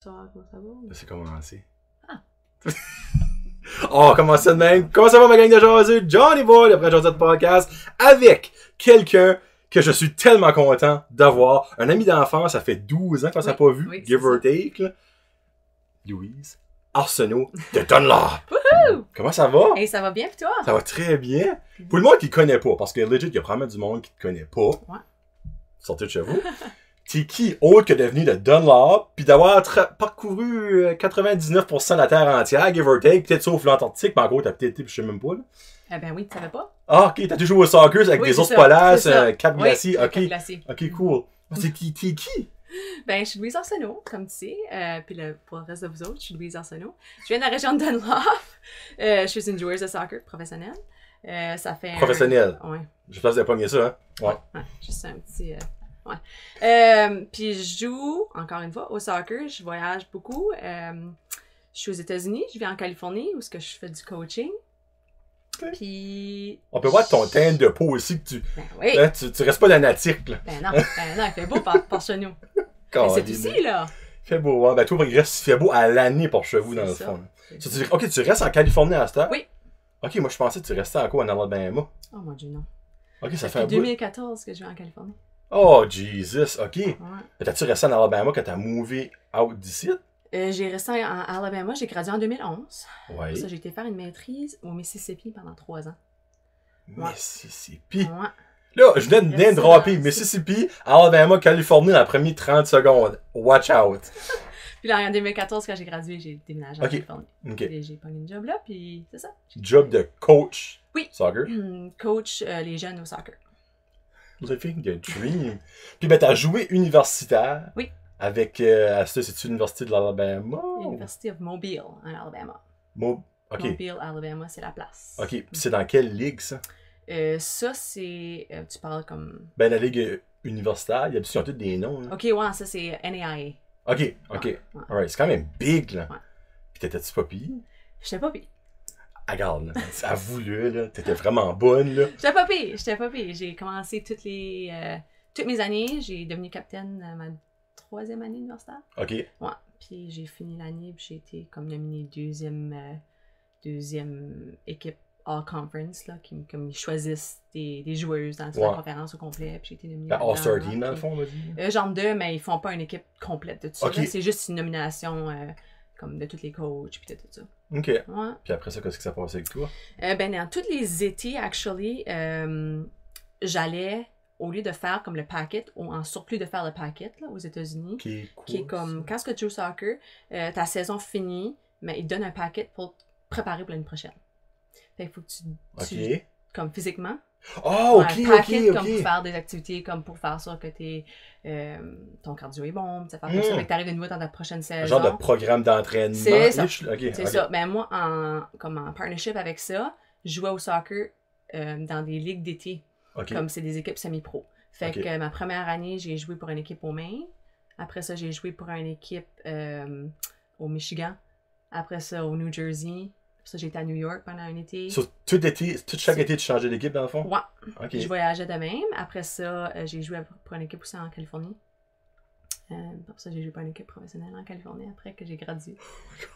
Bonsoir, comment ça va? C'est commencé. Ah. Oh, comment ça de même? Comment ça va ma gang de jaseux? Johnny Boy, le Jaseux de podcast, avec quelqu'un que je suis tellement content d'avoir. Un ami d'enfance, ça fait 12 ans qu'on s'est pas vu, give or take. Là. Louise Arsenault de Dunlop. Wouhou! Comment ça va? Hey, ça va bien, pis toi? Ça va très bien. Pour le monde qui ne connaît pas, parce que legit, il y a probablement du monde qui ne te connaît pas. Ouais. Sortez de chez vous. T'es qui autre que de venir de Dunlop, puis d'avoir parcouru 99% de la Terre entière, give or take, peut-être sauf l'Antarctique, mais en gros, t'as peut-être été, puis je sais même pas, là. Eh ben oui, tu savais pas? Ah, ok, t'as toujours joué au soccer avec Oui, des ours ça, polaires, c'est ça. cap glacier, Oui, ok. cap glacier. Ok, cool. T'es qui? Ben, je suis Louise Arsenault, comme tu sais. Puis pour le reste de vous autres, je suis Louise Arsenault. Je viens de la région de Dunlop. Je suis une joueuse de soccer professionnelle. Ça fait Professionnelle. Ouais. Je pense que vous avez pas mis ça, hein? Ouais, juste un petit... Ouais. Puis je joue, encore une fois, au soccer. Je voyage beaucoup. Je suis aux États-Unis. Je vis en Californie, où je fais du coaching. Okay. Puis... On peut voir ton teint de peau aussi, que tu... Ben oui. Hein, tu restes pas d'anatique, là. Ben non, il fait beau par chez nous. Mais c'est ici, là. Il fait beau, hein? Ben toi, il fait beau à l'année pour chez vous, dans le fond. Ok, tu restes en Californie à cette heure? Oui. Ok, moi, je pensais que tu restais encore en Alabama. Oh mon Dieu, non. Ok, ça fait un bout. 2014 que je vis en Californie. Oh, Jesus, ok. Ouais. T'as-tu resté en Alabama quand t'as mové out d'ici? J'ai resté en Alabama, j'ai gradué en 2011. Ouais. Ça, j'ai été faire une maîtrise au Mississippi pendant 3 ans. Mississippi. Ouais. Là, je viens de name dropper Mississippi, Alabama, Californie dans les premiers 30 secondes. Watch out. Puis là, en 2014, quand j'ai gradué, j'ai déménagé en Californie. Ok. Et j'ai pogné une job là, puis c'est ça. Job de coach. Oui. Soccer. Coach les jeunes au soccer. Living the dream. Puis ben, t'as joué universitaire. Oui. Avec, c'est-tu l'Université de l'Alabama? University of Mobile, en Alabama. Ok. Mobile, Alabama, c'est la place. Ok. Puis c'est dans quelle ligue, ça? Ça, c'est... tu parles comme... Ben, la ligue universitaire, ils ont tous des noms. Là. Ok, ouais, ça, c'est NAIA. Ok. Ouais. Alright, c'est quand même big, là. Ouais. Puis t'étais-tu pas pire? J'étais pas pire. Regarde, là. Avoue-le, là. T'étais vraiment bonne, là. J'étais pas pire. J'ai commencé toutes mes années. J'ai devenu capitaine ma 3e année universitaire. Ok. Ouais. Puis j'ai fini l'année, puis j'ai été comme nominée deuxième équipe All Conference, là, comme ils choisissent des joueuses dans la conférence au complet. Puis j'ai été nominée. All-Star Team, dans le fond, on va dire. Genre 2, mais ils font pas une équipe complète de tout ça. Okay. C'est juste une nomination comme de tous les coachs, puis de tout ça. Ok. Ouais. Puis après ça, qu'est-ce qui s'est passé avec toi? Ben, dans tous les étés, actually, j'allais, au lieu de faire comme le packet, ou en surplus de faire le packet, là, aux États-Unis, qui est comme, quand tu joues au soccer, ta saison finie, mais ils te donnent un packet pour te préparer pour l'année prochaine. Fait qu'il faut que tu comme physiquement, oh, ok, packet, ok. comme pour faire des activités, comme pour faire ça, que ton cardio est bon, tu sais, faire comme ça, fait que t'arrives de nouveau dans ta prochaine saison. Un genre de programme d'entraînement. C'est ça. C'est ça. Ben moi, en partnership avec ça, je jouais au soccer dans des ligues d'été. Okay. Comme c'est des équipes semi-pro. Fait que ma première année, j'ai joué pour une équipe au Maine. Après ça, j'ai joué pour une équipe au Michigan. Après ça, au New Jersey. Après ça, j'ai été à New York pendant un été. Chaque été, tu changeais d'équipe, dans le fond? Ouais. Okay. Je voyageais de même. Après ça, j'ai joué pour une équipe aussi en Californie. Pour ça, j'ai joué pour une équipe professionnelle en Californie après que j'ai gradué.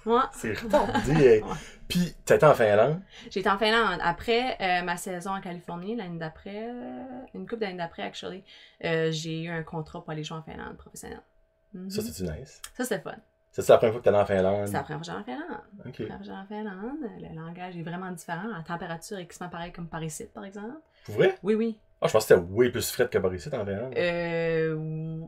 Ouais. C'est retardé. Ouais. Puis, t'étais en Finlande? J'étais en Finlande. Après ma saison en Californie, l'année d'après, une couple d'années d'après, actually, j'ai eu un contrat pour aller jouer en Finlande professionnel. Ça, c'est-tu nice? Ça, c'était fun. C'est la première fois que t'allais en Finlande? C'est la première fois que j'allais en Finlande. Ok. La première fois que j'allais en Finlande. Le langage est vraiment différent. La température est quasiment pareille comme par ici, par exemple. Pour vrai? Oui, oui. Ah, je pensais que c'était way plus frais que par ici, en Finlande.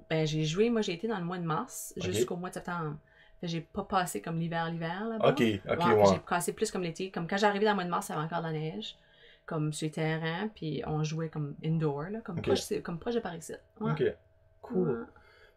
Ben, j'ai joué, moi, j'ai été dans le mois de mars jusqu'au mois de septembre. J'ai pas passé comme l'hiver là-bas. Ok. J'ai passé plus comme l'été. Comme quand j'arrivais dans le mois de mars, il y avait encore de la neige. Comme sur les terrains, puis on jouait comme indoor, là, comme proche de Paris-Ici. Ouais. Ok. Cool. Ouais.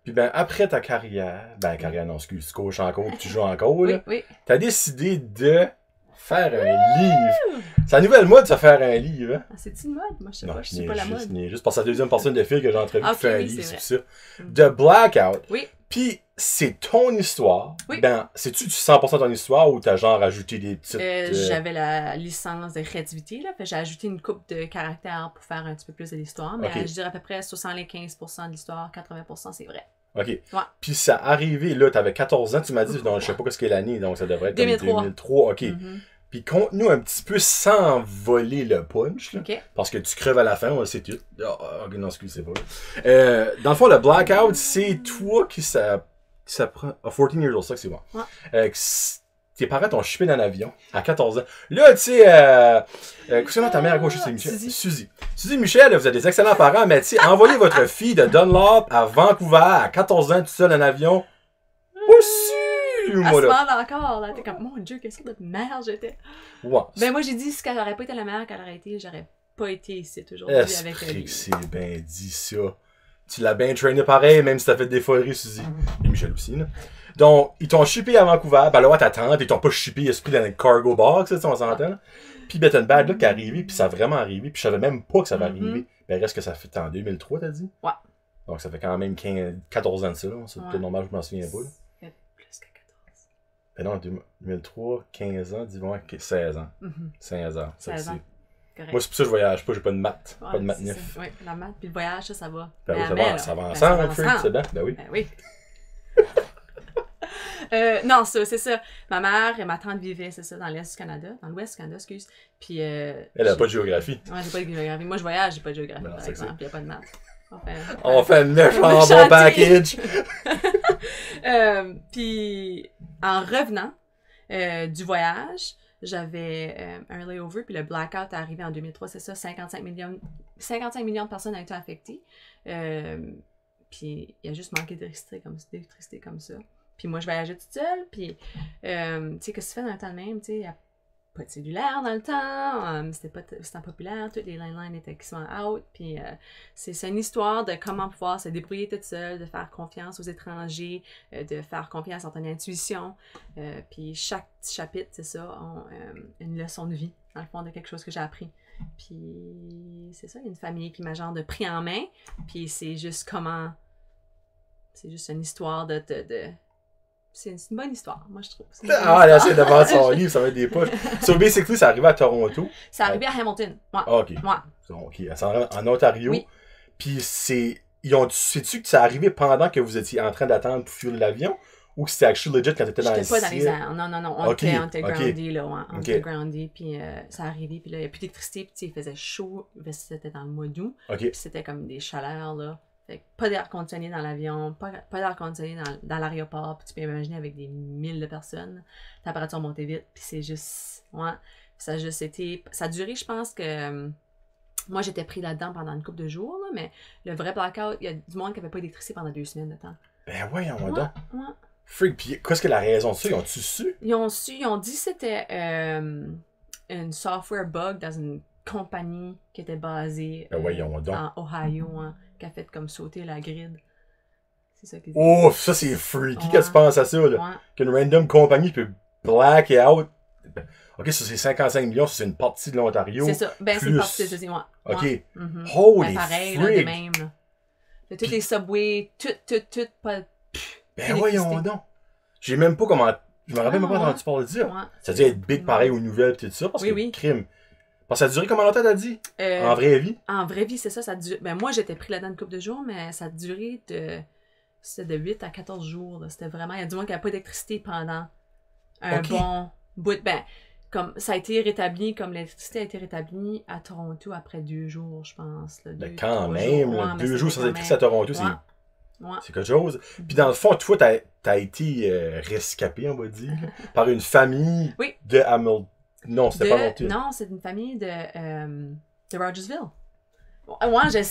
Puis ben, après ta carrière, tu coaches encore, puis tu joues encore, là. Oui. T'as décidé de faire un livre. C'est la nouvelle mode, ça, faire un livre, hein? Ah, c'est-tu une mode? Moi, je sais pas, je suis pas la mode. Juste parce que c'est la deuxième personne de fille que j'ai entrevue qui fait un livre, c'est ça. De Blackout. Oui. Puis, c'est ton histoire. Oui. Ben, c'est-tu 100% ton histoire ou t'as genre ajouté des petites... J'avais la licence de créativité, là. Fait j'ai ajouté une coupe de caractères pour faire un petit peu plus de l'histoire. Mais je dirais à peu près 75% de l'histoire, 80% c'est vrai. OK. Ouais. Puis ça arrivé, là, t'avais 14 ans, tu m'as dit, donc je sais pas ce qu'est l'année, donc ça devrait être 2003. OK. Puis conte-nous un petit peu sans voler le punch, là, parce que tu creves à la fin, on le sait tout. Oh, non, excusez pas. Dans le fond, le blackout, c'est toi qui ça prend... 14 years old, ça que c'est bon. Ouais. Tes parents t'ont chipé dans l'avion à 14 ans. Là, tu sais, qu'est-ce que ta mère à gauche, c'est Michel? Suzy. Suzy Michel, vous êtes des excellents parents, mais tu sais, envoyez votre fille de Dunlop à Vancouver à 14 ans tout seul en avion. Possible! Elle se demande encore, là. T'es comme, mon Dieu, quelle sorte de mère j'étais. Ouais. Ben, moi, j'ai dit, si elle aurait pas été la mère qu'elle aurait été, j'aurais pas été ici aujourd'hui avec elle. C'est bien dit ça. Tu l'as bien trainé pareil, même si t'as fait des foleries, Suzy. Et Michel aussi, là. Donc, ils t'ont shippé à Vancouver, ben là, ta tante, ils t'ont pas shippé, ils ont pris dans le cargo box, on s'entend. Puis ben, t'as une bad là qui est arrivée, puis ça a vraiment arrivé, puis je savais même pas que ça va arriver. Ben, reste que ça fait en 2003, t'as dit? Ouais. Donc, ça fait quand même 14 ans de ça, là. C'est peut-être normal, je m'en souviens pas, là. Ça fait plus que 14. Ben non, 2003, 15 ans, dis-moi, 16 ans. 16 ans. 16 ans. Correct. Moi, c'est pour ça que je voyage pas, j'ai pas de maths. Pas de maths nif. Oui, la maths, puis le voyage, ça va. Ben oui, ça va ensemble, c'est bien. Ben oui. Ben oui. Non, c'est ça. Ma mère et ma tante vivaient, c'est ça, dans l'Est du Canada. Dans l'Ouest du Canada, excuse. Puis. Elle a pas de géographie. Ouais, j'ai pas de géographie. Moi, je voyage, j'ai pas de géographie, par exemple. Il n'y a pas de maths. On fait le méchant bon package. Puis, en revenant du voyage, j'avais un layover, puis le blackout est arrivé en 2003, c'est ça, 55 millions de personnes ont été affectées. Puis, il y a juste manqué d'électricité comme ça. Puis moi, je voyageais toute seule, puis, tu sais, qu'est-ce que tu fais dans le temps de même, tu sais, il n'y a pas de cellulaire dans le temps, c'était populaire, toutes les landlines étaient qui sont out, puis c'est une histoire de comment pouvoir se débrouiller toute seule, de faire confiance aux étrangers, de faire confiance en ton intuition, puis chaque petit chapitre, c'est ça, ont une leçon de vie, dans le fond, de quelque chose que j'ai appris. Puis c'est ça, il y a une famille qui m'a genre de pris en main, puis c'est juste une histoire de c'est une bonne histoire, moi, je trouve. Elle essaie de vendre son livre, ça va être des poches. So, basically, c'est arrivé à Toronto. C'est arrivé à Hamilton. Ouais. OK. Ouais. OK. En Ontario. Oui. Puis, sais-tu que c'est arrivé pendant que vous étiez en train d'attendre pour fuir l'avion? Ou que c'était actually legit quand tu étais dans les ciel? J'étais pas dans les airs. Non. On était groundé, là. Ouais. On était groundé, puis ça arrivait. Puis là, il n'y a plus d'électricité. Puis, il faisait chaud. C'était dans le mois d'août. Puis, c'était comme des chaleurs, là. Fait que pas d'air conditionné dans l'avion, pas d'air conditionné dans l'aéroport, puis tu peux imaginer avec des 1000 de personnes, la température montait vite, puis c'est juste, ouais, ça a juste été, ça a duré, je pense que, moi j'étais pris là-dedans pendant une couple de jours, là, mais le vrai blackout, il y a du monde qui n'avait pas d'électricité pendant 2 semaines de temps. Ben voyons donc. Ouais. Freak, puis qu'est-ce que la raison de ça, ils ont-tu su? Ils ont dit que c'était une software bug dans une compagnie qui était basée en Ohio, hein, qui a fait comme sauter la grid. C'est ça qu'ils disent. Oh, ça c'est freaky quand tu penses à ça, là. Ouais. Qu'une random compagnie peut black out. OK, ça c'est 55 millions, ça c'est une partie de l'Ontario. C'est ça. Ben, c'est une partie de ça, OK. Ouais. Holy pareil, freak. là, de même. Là. De tous les subways, tout, pas... Ben voyons donc. J'ai même pas comment... Je me rappelle même pas quand tu parles de ça. Ouais. Ça dit être big pareil aux nouvelles et tout ça, parce que crime. Parce que ça a duré combien longtemps, t'as dit? En vraie vie? En vraie vie, c'est ça. Ça dure... Ben, moi, j'étais pris là-dedans une couple de jours, mais ça a duré c'était de 8 à 14 jours. Là. C'était vraiment... Il y a du monde qui n'avait pas d'électricité pendant un bon bout. Ben, comme ça a été rétabli, comme l'électricité a été rétablie à Toronto après 2 jours, je pense. Là, ben, quand même, là, 2 jours sans électricité à Toronto, c'est quelque chose. Puis dans le fond, toi, t'as été rescapé, on va dire, par une famille de Hamilton. Non, c'était pas Hamilton. Non, c'est une famille de Rogersville. Ouais, je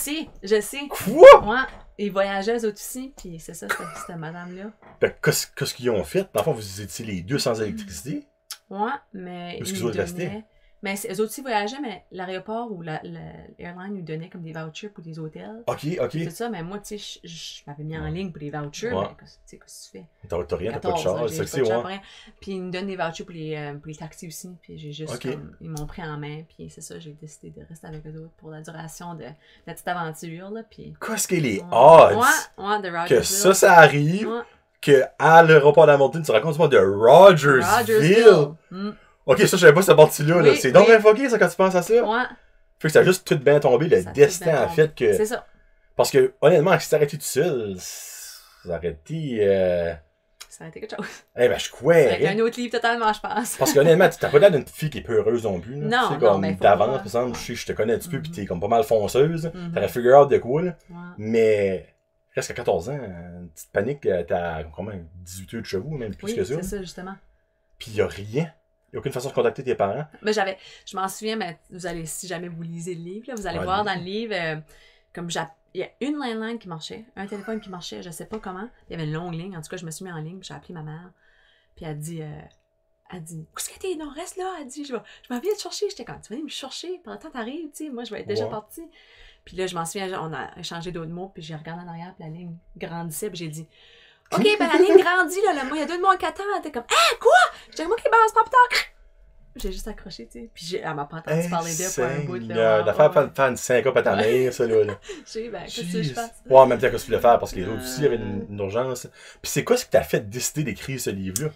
sais. Quoi? Ouais, ils voyageaient eux autres aussi, puis c'est ça, c'était madame-là. Ben, qu'est-ce qu'ils ont fait? Dans le fond, vous étiez les deux sans électricité? Ouais, mais ils nous donnaient... Mais eux autres aussi voyageaient, mais l'aéroport ou l'airline nous donnait comme des vouchers pour des hôtels. OK. C'est ça, mais moi, tu sais, je m'avais mis en ligne pour les vouchers, mais tu sais, qu'est-ce que tu fais? T'as rien, t'as pas de charge, c'est que c'est Puis ils nous donnent des vouchers pour les taxis aussi, puis j'ai juste, ils m'ont pris en main, puis c'est ça, j'ai décidé de rester avec eux autres pour la duration de la petite aventure, là, puis... Qu'est-ce qu'il est odds? De Rogersville. Que ça arrive, que à l'aéroport d'Hamilton, tu racontes moi de Rogersville. OK, ça, je savais pas cette partie-là. Là. C'est donc bien fucké, ça, quand tu penses à ça. Ouais. Fait que ça a juste tout bien tombé, le destin a fait que... C'est ça. Parce que, honnêtement, si t'arrêtais tout seul... ça aurait été... Ça aurait été quelque chose. Eh ben, je crois. Ça aurait été un autre livre totalement, je pense. Parce qu'honnêtement, t'as pas l'air d'une fille qui est peu heureuse non plus. Là. Non, tu sais, comme mais d'avance, par exemple, je te connais un petit peu, pis t'es comme pas mal fonceuse. T'aurais figure out de quoi, là. Mais, presque à 14 ans, une petite panique, t'as comment, 18 heures de chevaux, même plus que ça. Oui, c'est ça, justement. Pis y a rien. Y a aucune façon de contacter tes parents. Mais je m'en souviens, mais vous allez, si jamais vous lisez le livre, là, vous allez voir dans le livre, comme il y a une landline qui marchait, un téléphone qui marchait, je sais pas comment. Il y avait une longue ligne. En tout cas, je me suis mis en ligne, j'ai appelé ma mère. Puis elle dit, où est-ce que t'es? Non, reste là. Elle dit, je m'en viens te chercher. J'étais comme, tu vas venir me chercher. Pendant le temps, t'arrives, tu sais. Moi, je vais être déjà partie. Puis là, je m'en souviens, on a échangé d'autres mots. Puis j'ai regardé en arrière, puis la ligne grandissait. Puis j'ai dit, OK, ben la ligne grandit, là. Moi, il y a 2 mois, 4 ans. Elle était comme, quoi? J'étais comme, OK, ben on se parle plus tard. J'ai juste accroché, tu sais. Puis elle m'a pas entendu parler d'elle pour un bout. L'affaire de faire une syncope à ta mère, ça, là. J'ai ben, qu'est-ce que je fasse? Ouais, en même temps que tu voulais faire, parce que les autres aussi avaient une urgence. Puis c'est quoi ce qui t'a fait décider d'écrire ce livre-là?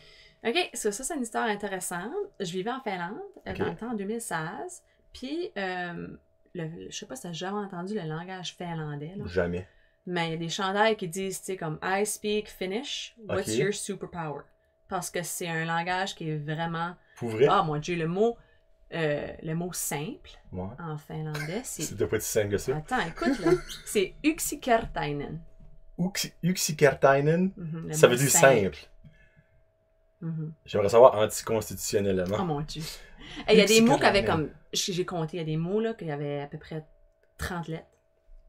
OK, ça c'est une histoire intéressante. Je vivais en Finlande, dans le temps, en 2016. Puis, je sais pas si t'as jamais entendu le langage finlandais. Là. Jamais. Mais il y a des chandails qui disent, tu sais, comme « I speak Finnish, what's your superpower? » Parce que c'est un langage qui est vraiment... Pour vrai? Ah, mon Dieu, le mot simple en finlandais, c'est... C'est de pas si simple que ça. Attends, écoute, là. C'est « Yksikertainen ». Yksikertainen? Ça veut dire simple. J'aimerais savoir anticonstitutionnellement. Oh mon Dieu. Il y a des mots qui avaient comme... J'ai compté, il y a des mots là qu'il y avait à peu près 30 lettres.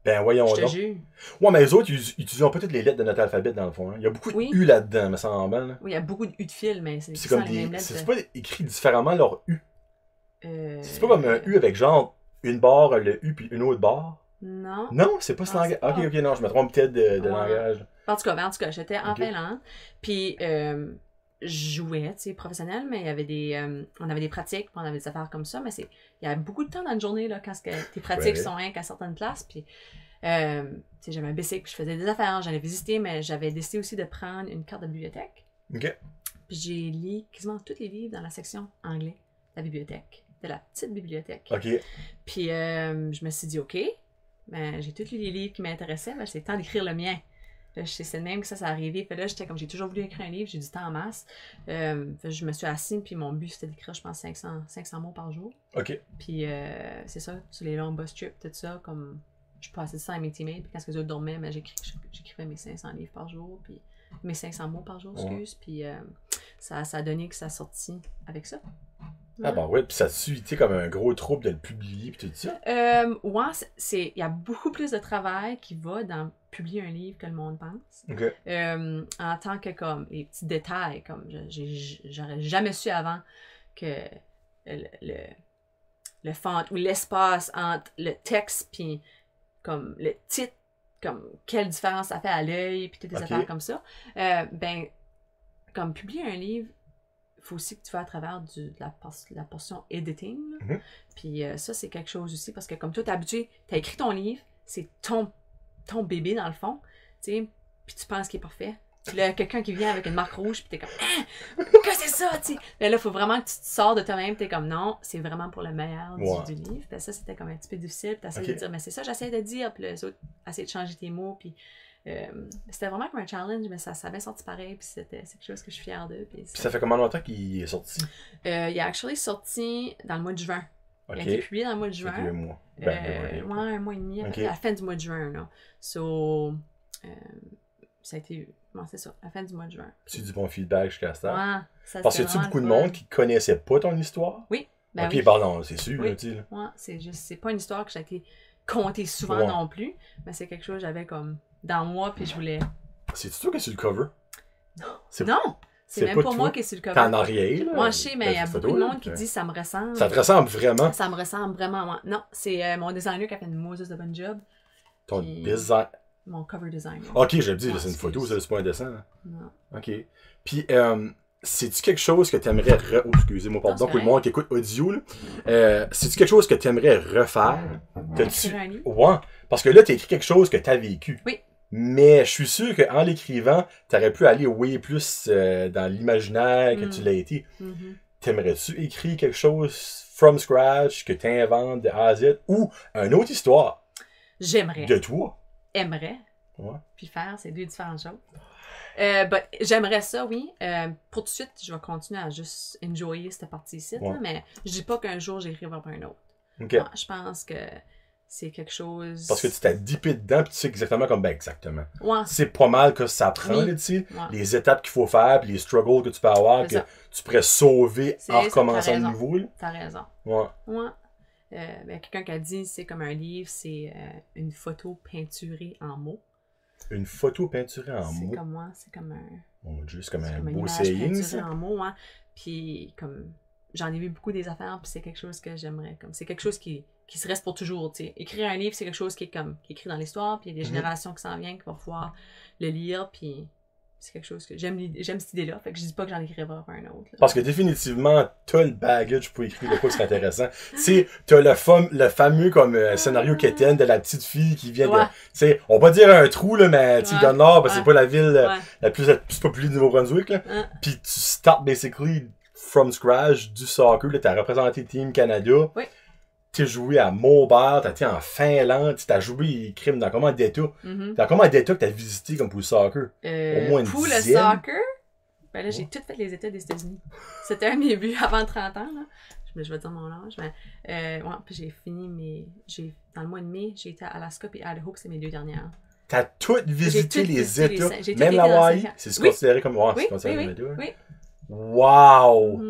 Ben voyons donc. Je te jure. Ouais, mais les autres, ils utilisent pas toutes les lettres de notre alphabet dans le fond. Hein. Il y a beaucoup de U là-dedans, me semble. Là. Oui, il y a beaucoup de U de fil, mais c'est comme les mêmes lettres. C'est pas écrit différemment leur U. C'est pas comme un U avec genre une barre, le U puis une autre barre. Non. Non, c'est pas ce langage. Ok, non, je me trompe peut-être de langage. En tout cas, j'étais en Finlande. Puis je jouais, tu sais, professionnel, mais il y avait on avait des pratiques, puis on avait des affaires comme ça, mais il y a beaucoup de temps dans une journée, là, quand tes pratiques sont à certaines places, puis, tu sais, j'avais un bicycle, puis je faisais des affaires, j'allais visiter, mais j'avais décidé aussi de prendre une carte de bibliothèque. OK. Puis j'ai lu quasiment tous les livres dans la section anglais de la bibliothèque, de la petite bibliothèque. OK. Puis je me suis dit, OK, ben, j'ai tous les livres qui m'intéressaient, ben, c'est le temps d'écrire le mien. C'est le même que ça arrivé. Puis là, j'étais comme, j'ai toujours voulu écrire un livre, j'ai du temps en masse. Je me suis assise, puis mon but, c'était d'écrire, je pense, 500 mots par jour. OK. Puis c'est ça, sur les longs bus trips, tout ça, comme, je passais ça à mes teammates, puis quand les autres dormaient, ben, j'écrivais mes 500 livres par jour, puis mes 500 mots par jour, excuse. Puis ça a donné que ça a sorti avec ça. Ah ben ouais, puis ça tue, tu sais, comme un gros trouble de le publier puis tout ça. Ouais, il y a beaucoup plus de travail qui va dans publier un livre que le monde pense. Okay. En tant que, comme, les petits détails, comme, j'aurais jamais su avant que le font ou l'espace entre le texte puis comme le titre, comme, quelle différence ça fait à l'œil puis toutes des affaires comme ça. Ben, comme publier un livre, il faut aussi que tu vas à travers la portion editing. Puis ça, c'est quelque chose aussi, parce que comme toi, t'es habitué, t'as écrit ton livre, c'est ton bébé dans le fond, tu sais, puis tu penses qu'il est parfait. Puis là, quelqu'un qui vient avec une marque rouge, puis t'es comme, que c'est ça, tu sais. Là, il faut vraiment que tu te sors de toi-même, t'es comme, non, c'est vraiment pour le meilleur du livre. Puis ça, c'était comme un petit peu difficile, puis t'essayes de dire, mais c'est ça, j'essaie de dire, puis les autres essaient de changer tes mots, puis c'était vraiment comme un challenge, mais ça avait sorti pareil, puis c'est quelque chose que je suis fière d'eux. Puis ça fait combien longtemps qu'il est sorti? Il est actually sorti dans le mois de juin. Il a été publié dans le mois de juin. Ça fait 2 mois. Un mois et demi, à la fin du mois de juin. Là. So, ça a été... Bon, c'est ça, à la fin du mois de juin. C'est du bon feedback jusqu'à ce temps. Ouais, ça, parce que y a-tu beaucoup de monde qui connaissait pas ton histoire? Oui. Ben ok, pardon, c'est sûr. Oui. Tu sais. Ouais, c'est pas une histoire que j'ai été contée souvent non plus, mais c'est quelque chose que j'avais comme dans moi, puis je voulais... C'est-tu toi qui es sur le cover? Non! C'est même pas moi qui est sur le cover. T'es en arrière, là. Moi, je sais, mais il y a beaucoup de monde qui dit ça me ressemble. Ça te ressemble vraiment? Ça me ressemble vraiment, moi. Non, c'est mon designer qui a fait une Moses de bon job. Ton design? Mon cover design. Ok, je me dis, c'est une photo, c'est pas un dessin. Non. Ok. Puis, c'est-tu quelque chose que t'aimerais excusez-moi, pardon, pour le monde qui écoute audio, là. C'est-tu quelque chose que t'aimerais refaire? Écrire un livre? Ouais. Parce que là, t'as écrit quelque chose que t'as vécu. Oui. Mais je suis sûr qu'en l'écrivant, t'aurais pu aller way plus dans l'imaginaire que tu l'as été. T'aimerais-tu écrire quelque chose from scratch, que t'inventes de A à Z, ou une autre histoire? J'aimerais. De toi? Aimerais. Ouais. Puis faire, c'est deux différentes choses. J'aimerais ça, oui. Pour tout de suite, je vais continuer à juste enjoyer cette partie-ci, Ouais. là, mais je dis pas qu'un jour j'irai vers un autre. OK. Non, je pense que c'est quelque chose... Parce que tu t'as dippé dedans, puis tu sais exactement comme, ben exactement. Ouais. C'est pas mal que ça prend, Oui. là, tu sais. Ouais. Les étapes qu'il faut faire, puis les struggles que tu peux avoir, que tu pourrais sauver en recommençant de nouveau. T'as raison. Ouais. Ouais. Quelqu'un qui a dit c'est comme un livre, c'est une photo peinturée en mots. Une photo peinturée en mots. C'est comme moi, c'est comme un... Mon Dieu, c'est comme un une beau image saying, peinturée ça. en mots, hein. Puis comme... J'en ai vu beaucoup des affaires, puis c'est quelque chose que j'aimerais. Comme c'est quelque chose qui se reste pour toujours, tu sais. Écrire un livre, c'est quelque chose qui est écrit dans l'histoire, puis il y a des générations qui s'en viennent qui vont pouvoir le lire, puis c'est quelque chose que j'aime cette idée-là. Fait que je dis pas que j'en écrirai pas un autre. Là. Parce que définitivement, t'as le bagage pour écrire de quoi qui serait intéressant. Tu sais, t'as le fameux comme scénario quétaine de la petite fille qui vient de... Tu sais, on va dire un trou, là, mais tu dans le Nord, parce que c'est pas la ville la plus populaire du Nouveau-Brunswick, là. Puis tu start basically from scratch du soccer, là, t'as représenté Team Canada. Oui. T'as joué à Mobile, t'as été en Finlande, t'as joué crime dans combien d'États? Dans combien d'États que t'as visité comme pour le soccer? Au moins une pour dizaine? le soccer, ben là, j'ai tout fait les États des États-Unis. C'était un de mes buts avant 30 ans, là. Je vais dire mon âge, mais puis j'ai fini dans le mois de mai, j'ai été à Alaska puis Idaho, c'est mes 2 dernières. T'as tout visité les États? J'ai même l'Hawaï? C'est considéré comme... Ouais, c'est considéré comme un État. Oui. Wow!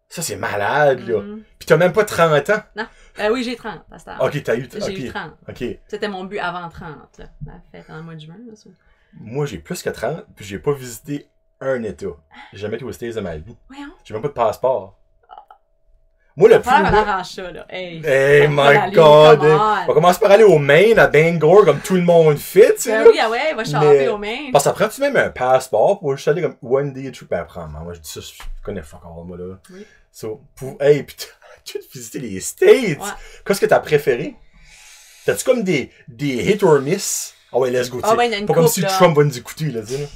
Ça, c'est malade, là. Puis t'as même pas 30 ans? Non. Oui, j'ai 30 à cette heure. Ok, t'as eu... J'ai eu 30. Ok. C'était mon but avant 30, là. La fête dans le mois de juin, là. Ça. Moi, j'ai plus que 30, puis j'ai pas visité un État. J'ai jamais été aux States de ma vie. Voyons. J'ai même pas de passeport. Moi, le plus... On arrange ça, là. Hey my God! On commence par aller au Maine, à Bangor, comme tout le monde fait, tu sais. Oui, ouais, va shopper au Maine. Parce que ça prend-tu même un passeport pour juste aller comme one day trip à prendre? Moi, je dis ça, je connais fuck all, moi, là. Oui. So, hey, pis tu as visité les States! Ouais. Qu'est-ce que t'as préféré? T'as-tu comme des hit or miss? Ah ouais, let's go, tu sais. Ouais, pas comme si Trump va nous écouter, là, tu sais.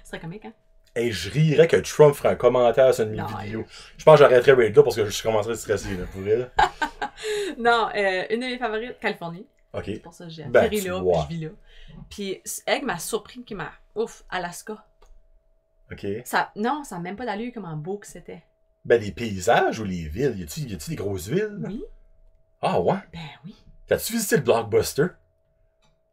Ce serait comique, hein? Hey, je rirais que Trump ferait un commentaire sur une vidéo. Je pense que j'arrêterais Red là parce que je commencerais à stresser, là, pour vrai. Non, une de mes favorites, Californie. Ok. C'est pour ça que j'ai atterri là, puis je vis là. Puis Egg m'a surpris, Alaska. Ok. Ça n'a même pas d'allure comment beau que c'était. Ben, les paysages ou les villes? Y a-t-il des grosses villes? Oui. Ah ouais? Ben oui. T'as-tu visité le Blockbuster?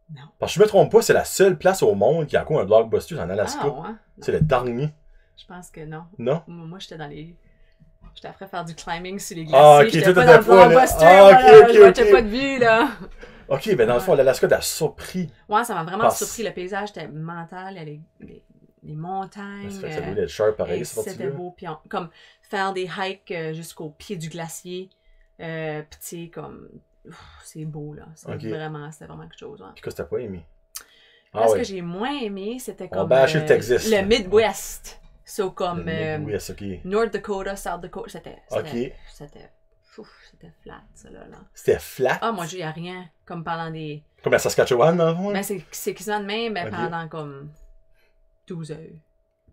Non. Parce que je me trompe pas, c'est la seule place au monde qui a quoi un Blockbuster en Alaska. Ah ouais? C'est le dernier. Je pense que non. Non? Moi, j'étais dans les... J'étais après faire du climbing sur les glaciers. Ah, ok, j'étais pas dans le Blockbuster. Je watchais pas de vue, là. Ok, ben dans le fond, l'Alaska t'a surpris. Ouais, ça m'a vraiment surpris. Le paysage était mental. Il y a les montagnes. Ça doit être sharp pareil, c'était beau. Puis comme faire des hikes jusqu'au pied du glacier. Puis tu sais, comme... c'est beau, là. C'était vraiment quelque chose. Ouais. Puis qu'est-ce que t'as pas aimé? Ce que j'ai moins aimé, c'était comme le Texas. Le Midwest. So, comme Midwest, North Dakota, South Dakota, c'était flat, ça, là. C'était flat? Ah, moi, il n'y a rien. Comme pendant des... Comme à Saskatchewan, dans le fond? Ben, c'est quasiment de même, mais pendant comme 12 heures.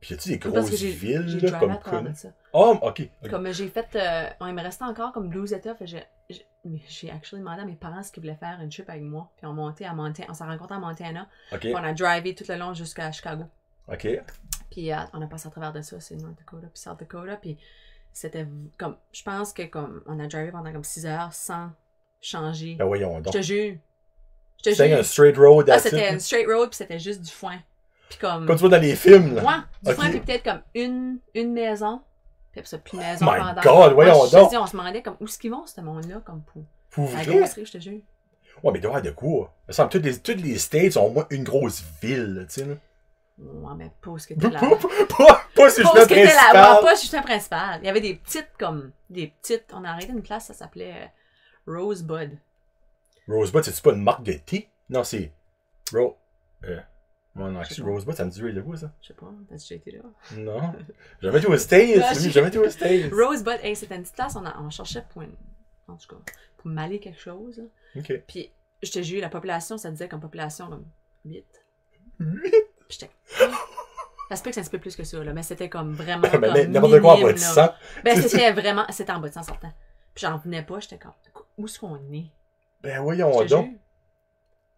Puis y a-tu des grosses villes, là, comme... ça. Oh, ok. Comme j'ai fait... il me restait encore comme 12 États, j'ai actually demandé à mes parents ce qu'ils voulaient faire une trip avec moi. Puis on s'est rencontrés à Montana. Puis on a drivé tout le long jusqu'à Chicago. OK. Puis on a passé à travers de ça, c'est North Dakota puis South Dakota. Puis c'était comme... Je pense que comme on a drivé pendant comme 6 heures sans changer. Ben voyons donc. Je te jure. C'était un straight road. C'était un straight road puis c'était juste du foin. Puis comme tu vois dans les films, là. Ouais, du foin puis peut-être comme une maison. Puis ça, plus maison pendant... My God, voyons donc! On se demandait comme où est-ce qu'ils vont, ce monde-là, comme pour la grosserie, je te jure. Ouais, mais il doit y avoir de quoi? Il me semble que toutes les States ont au moins une grosse ville, tu sais, là. Ouais, mais pas où ce que t'es là. Pas sur le principal. Pas sur le principal. Il y avait des petites, on a arrêté une place, ça s'appelait Rosebud. Rosebud, c'est-tu pas une marque de thé? Non, c'est... non, Rosebud, ça me dit de quoi, ça? Je sais pas, t'as-tu déjà été là? Non. Jamais été aux States. Jamais été aux States. Rosebud, c'était une petite place, on cherchait en tout cas, pour m'aller quelque chose. OK. Puis, je te jure, la population, ça disait comme population, comme 8. 8? J'étais... Ça se peut que c'est un petit peu plus que ça, là, mais c'était comme vraiment comme n'importe quoi en bas de 100. Ben, c'était en bas de 100 sortant. Puis j'en venais pas, j'étais comme, où est-ce qu'on est? Ben voyons donc.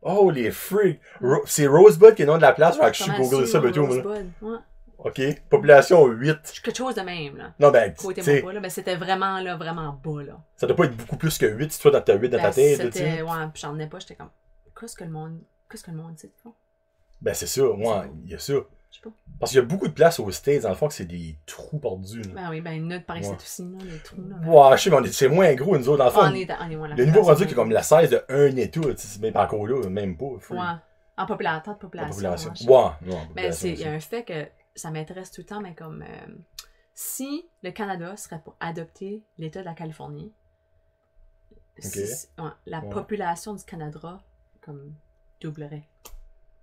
Oh, les freaks! C'est Rosebud qui est le nom de la place, fait que je suis googlé ça, ben tout. Rosebud, ouais. OK. Population 8. Quelque chose de même, là. Non, ben, côté pas, là, mais c'était vraiment, là, vraiment bas, là. Ça doit pas être beaucoup plus que 8 si toi, dans ta 8 dans ta tête, tu sais. Ouais, pis j'en ai pas, j'étais comme, qu'est-ce que le monde dit, font? Ben, c'est ça, moi, il y a ça. Je sais pas. Parce qu'il y a beaucoup de places aux States, dans le fond, que c'est des trous perdus, là. Ben oui, ben, notre par ici aussi, là, les trous, là. Ouais, je sais, mais c'est moins gros, nous autres, dans le fond. On est moins là. Le niveau rendu qui est comme la 16 de 1 et tout, tu sais, même pas encore là, même pas. Ouais. En population. Ouais, mais il y a un fait que ça m'intéresse tout le temps, mais comme si le Canada serait pour adopter l'État de la Californie, la population du Canada comme doublerait.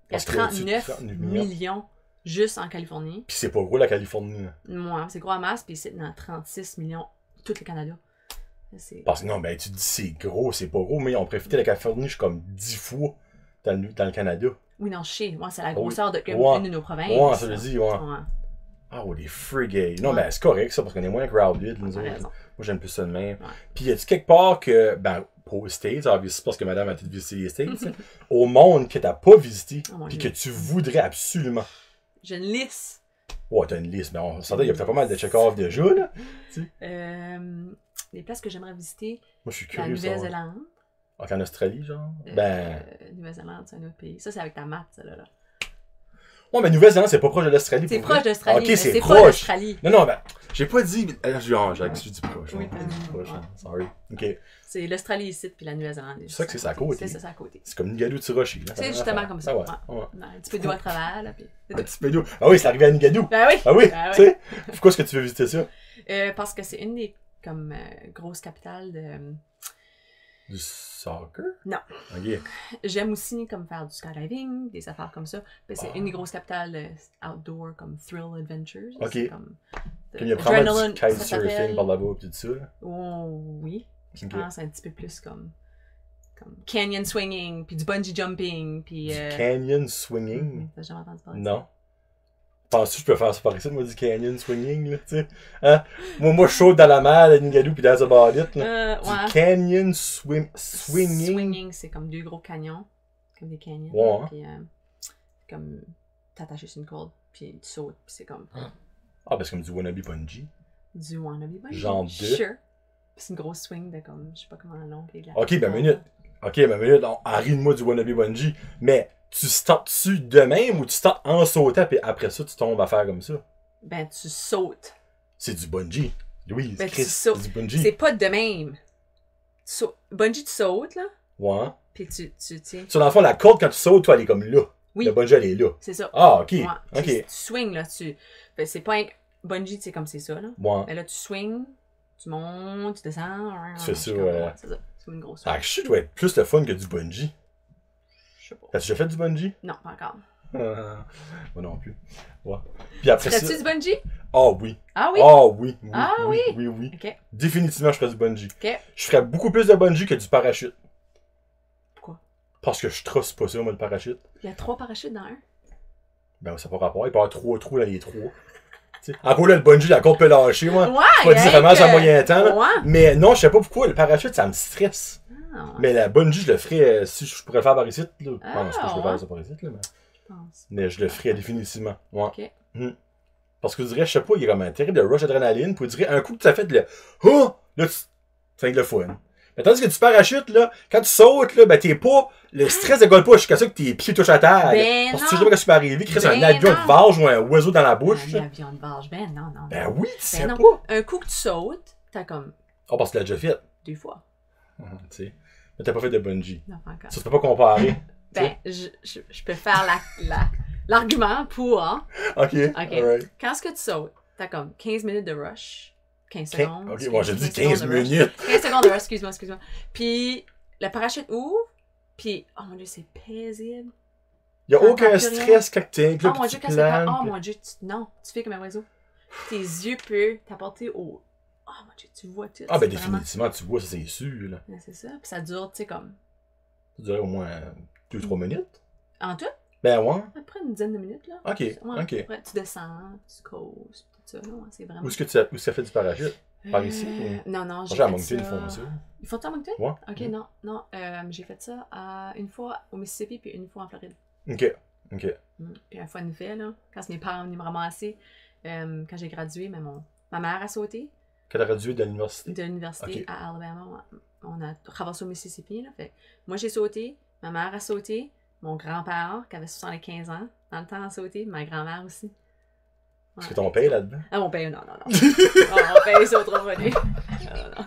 Il y a 39 millions juste en Californie. Puis c'est pas gros la Californie. Ouais, c'est gros à masse, puis c'est dans 36 millions tout le Canada. Parce que non, ben tu dis c'est gros, c'est pas gros, mais on préfère la Californie, je suis comme 10 fois dans le Canada. Oui, non, je sais. Ouais, c'est la grosseur de une de nos provinces. Ouais, ça le dit, ouais. Ah, oh, les frigates. Non, ben c'est correct ça, parce qu'on est moins crowded, nous autres. Moi, j'aime plus ça de même. Ouais. Puis y a-tu quelque part que, ben, pas aux States, obviously, parce que madame a tout visité les States, au monde que t'as pas visité, puis que tu voudrais absolument. J'ai une liste. Ouais, t'as une liste, mais on s'entend, il y a pas mal de check-off déjà, là. Les places que j'aimerais visiter. Moi, je suis curieux. La Nouvelle-Zélande. En Australie, genre? Nouvelle-Zélande, c'est un autre pays. Ça, c'est avec ta map, ça, là. Ouais, mais Nouvelle-Zélande, c'est pas proche de l'Australie. C'est proche de l'Australie. Ok, c'est proche. Pas l'Australie. Non, ben, j'ai pas dit. J'ai dit proche. Oui, proche. Sorry. Ok. C'est l'Australie ici, puis la Nouvelle-Zélande. C'est ça que c'est à côté. C'est ça, à côté. C'est comme Nigadou-Tirochi. C'est justement comme ça. Un petit peu d'eau à travers, là. Un petit peu d'eau. Ah oui, c'est arrivé à Nigadou. Ben oui. Ah oui. Tu sais, pourquoi est-ce que tu veux visiter ça? Parce que c'est une des comme grosses capitales de. Du soccer? Non. Ok. J'aime aussi comme faire du skydiving, des affaires comme ça. C'est une des grosses capitales outdoor comme thrill adventures. Ok. Comme il y a probablement du kitesurfing par là-bas et tout ça. Oh oui. Je pense un petit peu plus comme canyon swinging, puis du bungee jumping, puis... Du canyon swinging? T'as jamais entendu parler? Non. Penses-tu que je peux faire ça par ici, moi, du canyon swinging, là, tu sais? Hein? Moi, je saute dans la mer, à Nigadou, puis dans the body, là. Du canyon swinging. Swinging, c'est comme deux gros canyons, comme des canyons. Ouais. Puis, comme, t'attaches sur une corde, puis tu sautes, puis c'est comme... Ah, ben c'est comme du wannabe bungee. Du wannabe bungee? Genre de... Sure. C'est une grosse swing de comme, je sais pas comment long. Ok, ben minute. Arrive-moi du wannabe bungee, mais... Tu startes dessus de même ou tu startes en sautant puis après ça tu tombes à faire comme ça? Ben tu sautes. C'est du bungee. Oui, ben, c'est du bungee. C'est pas de même. Bungee tu sautes là. Ouais. Puis tu tiens. Sur dans le fond la corde quand tu sautes, toi elle est comme là. Oui. Le bungee elle est là. C'est ça. Ah ok. Ouais. Ok. Tu swings là, ben, c'est pas un bungee, c'est comme c'est ça là. Ouais. Mais là tu swings, tu montes, tu descends. Tu fais ça. C'est ça. C'est une grosse swing. Ah je sais, doit être plus le fun que du bungee. Je sais pas. T'as-tu déjà fait du bungee? Non, pas encore. Moi non plus. Ouais. Puis après ça. Ferais-tu du bungee? Ah oui. Ah oui? Ah oui. Oui. Ok. Définitivement, je ferais du bungee. Ok. Je ferais beaucoup plus de bungee que du parachute. Pourquoi? Parce que je trosse pas ça, moi, le parachute. Il y a 3 parachutes dans un? Ben, ça n'a pas rapport. Il peut y avoir 3 trous dans les 3. Encore là, le bungee, la corde peut lâcher, moi. Ouais, pas dire vraiment sur un moyen temps. Ouais. Mais non, je sais pas pourquoi. Le parachute, ça me stresse. Ah, ouais. Mais la bungee, je le ferais si je pourrais le faire par ici. Là. Je pense que je peux faire ça par ici. Là, mais je le ferais définitivement. Ouais. Ok. Parce que je dirais, je sais pas, il y a comme un terrible rush d'adrénaline. Puis je dirais, un coup que tu as fait le oh, là, tu fais le fun. Mais tandis que tu parachutes, là, quand tu sautes, là, ben t'es pas. Le stress de gueule pas jusqu'à ça que tes pieds touchent à terre. Ben parce que tu sais jamais ce qui peut arriver, qu'il reste un avion de varge ou un oiseau dans la bouche. Un avion de varge, ben non. Ben oui, tu sais pas. Un coup que tu sautes, t'as comme. Oh, parce que tu l'as déjà fait. 2 fois. Tu sais. Mais t'as pas fait de bungee. Non, pas encore. Ça, tu peux pas comparer. Ben, je peux faire l'argument pour, hein. Ok. Alright. Quand est-ce que tu sautes, t'as comme 15 minutes de rush. 15 secondes. Ok, moi j'ai dit 15 minutes. 15 secondes de rush, excuse-moi. Puis, le parachute ouvre, puis, oh mon dieu, c'est paisible. Il n'y a aucun stress quand tu es là. Oh mon dieu, quand c'est pas. Oh mon dieu, non, tu fais comme un oiseau. Tes yeux peuvent t'apporter au. Oh mon dieu, tu vois tout. Ah, ben définitivement, tu vois, ça c'est sûr. Là. C'est ça. Puis ça dure, tu sais, comme. Ça durait au moins 2-3 minutes. En tout? Ben ouais. Après une dizaine de minutes, là. Ok. Ouais, après, tu descends, tu causes. ça. C'est vraiment... Où est-ce que tu as fait du parachute? Par ici? Non, j'ai fait à Moncton, ils font ça. Ils font ça à Moncton? Ouais. Ok, non. J'ai fait ça une fois au Mississippi puis une fois en Floride. Ok. Puis un fois une fait, là, quand mes parents venaient me ramasser, quand j'ai gradué, mais ma mère a sauté. Quand tu as gradué de l'université? De l'université à Alabama. On a traversé au Mississippi. Là, fait. Moi, j'ai sauté, ma mère a sauté, mon grand-père, qui avait 75 ans, dans le temps, a sauté, ma grand-mère aussi. Est-ce que ton père est là-dedans? Ah, mon père, non. Mon père, il saute trop venu. Non.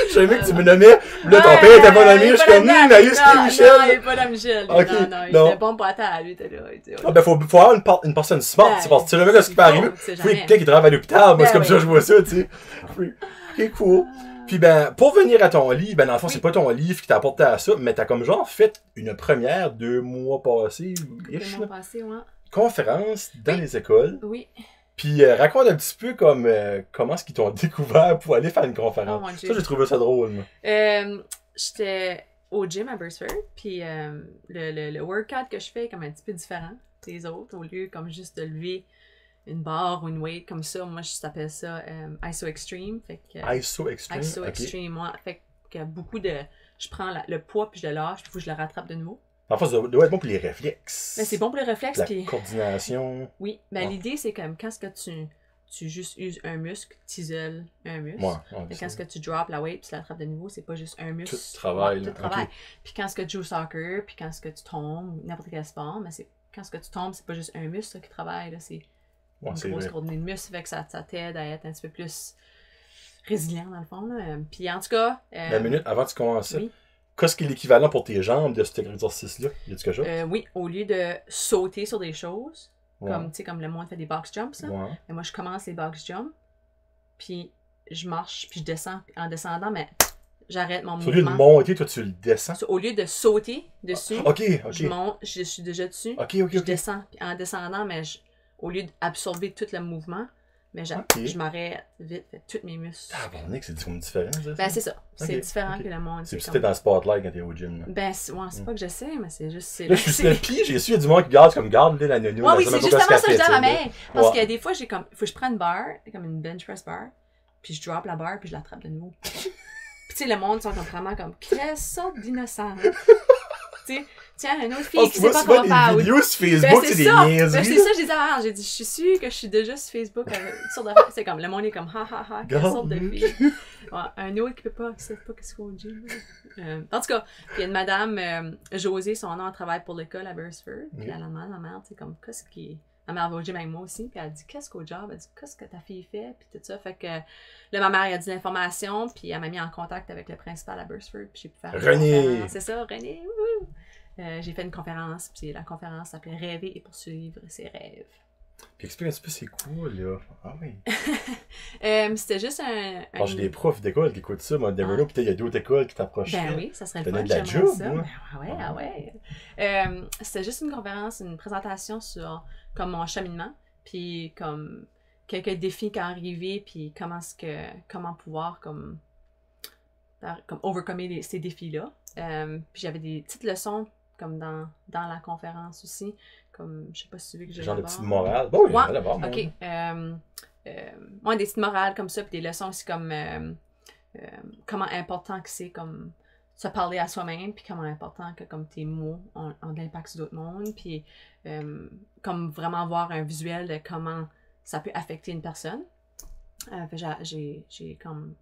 Je savais que tu me nommais. Là, ton père était bon ami. Je suis comme, Naïs et Michel. Non, il est pas là, Michel. Okay, non, il était bon pour à lui. Ah, ben, faut avoir une personne smart. C'est parce que tu sais jamais ce qui peut arriver. Faut quelqu'un qui travaille à l'hôpital. Moi, c'est comme ça que je vois ça, tu sais. Ok, cool. Puis, ben, pour venir à ton livre, ben, dans le fond, c'est pas ton livre qui t'a apporté à ça, mais t'as comme genre fait une première 2 mois passés. 2 mois passés, ouais. Conférence dans les écoles. Oui. Puis raconte un petit peu comme comment est-ce qu'ils t'ont découvert pour aller faire une conférence. Oh, ça, j'ai trouvé ça drôle. Moi. J'étais au gym à Burstford, puis le workout que je fais est comme un petit peu différent des autres. Au lieu comme juste de lever une barre ou une weight comme ça, moi je t'appelle ça ISO Extreme. Fait que, ISO Extreme? ISO Extreme, moi. Fait que beaucoup de... Je prends le poids puis je le lâche, puis il faut que je le rattrape de nouveau. En fait, ça doit être bon pour les réflexes. Ben, c'est bon pour les réflexes. La coordination. Oui, ben l'idée c'est comme quand tu juste uses un muscle, tu isoles un muscle. Ouais, quand ce que tu drops la weight puis tu l'attrapes de nouveau, c'est pas juste un muscle. Tout travaille. Tout travaille. Puis quand ce que tu joues au soccer, puis quand ce que tu tombes, n'importe quel sport, mais c'est quand ce que tu tombes, c'est pas juste un muscle qui travaille, là, c'est une grosse coordonnée de muscles, fait que ça t'aide à être un petit peu plus résilient dans le fond. Là. Puis en tout cas... Une minute avant que tu commences ça. Oui. Qu'est-ce qui est l'équivalent pour tes jambes de cet exercice-là? Y a-tu quelque chose? Oui, au lieu de sauter sur des choses, comme le monde fait des box jumps, là, mais moi je commence les box jumps, puis je marche, puis je descends. Puis en descendant, mais j'arrête mon mouvement. Au lieu de monter, toi tu le descends? Au lieu de sauter dessus, je monte, je suis déjà dessus, je descends. Puis en descendant, mais au lieu d'absorber tout le mouvement, mais je m'arrête vite, fait tous mes muscles. Ah, bon, c'est différent, ça? Ben, c'est ça. C'est différent que le monde. C'est comme... dans le spotlight quand t'es au gym. Là. Ben, c'est pas que je sais, mais c'est juste. Là, je suis sur le pied, j'ai su, il y a du monde qui garde la nounou. Oui, c'est justement ça que je dis à ma mère. Parce que des fois, j'ai comme. Faut que je prenne une barre, comme une bench press bar, puis je drop la barre, puis je l'attrape de nouveau. Puis, tu sais, le monde sont vraiment comme. Quelle sorte d'innocent. Tu sais, tiens, une autre fille qui sait pas comment faire. Les vidéos sur Facebook, c'est des niaiseries. C'est ça, je disais avant. J'ai dit, je suis sûre que je suis déjà sur Facebook avec toutes sortes d'affaires. C'est comme, le monde est comme, ha, quelle sorte de fille. Ouais, un autre qui sait pas qu'est-ce qu'on dit. En tout cas, il y a une madame, Josée, son nom, elle travaille pour l'école à Burstford. Puis elle demande à ma mère, tu sais, comme, qu'est-ce qui. Ma mère va au gym avec moi aussi, puis elle dit qu'est-ce qu'au job, elle dit qu'est-ce que ta fille fait, puis tout ça. Fait que là, ma mère a dit l'information, puis elle m'a mis en contact avec le principal à Burstford, puis j'ai pu faire une conférence. C'est ça, René. J'ai fait une conférence, puis la conférence s'appelait Rêver et poursuivre ses rêves. Puis explique un petit peu c'est quoi, là. Ah oui. C'était juste un. Alors, j'ai des profs d'école qui écoutent ça, moi, Deverlo, puis il y a d'autres écoles qui t'approchent. Ben oui, ça serait le fun. De la job, ça. Ben, ouais. C'était juste une conférence, une présentation sur comme mon cheminement, puis comme quelques défis qui sont arrivés, puis comment pouvoir comme overcomer ces défis-là. Puis j'avais des petites leçons comme dans la conférence aussi, comme je sais pas si tu veux que je genre de petites morales. Bon, oui, d'abord. Ok. Des petites morales comme ça, puis des leçons aussi comme comment important que c'est comme se parler à soi-même, puis comment important que comme tes mots ont de l'impact sur d'autres mondes, puis comme vraiment avoir un visuel de comment ça peut affecter une personne. J'ai comme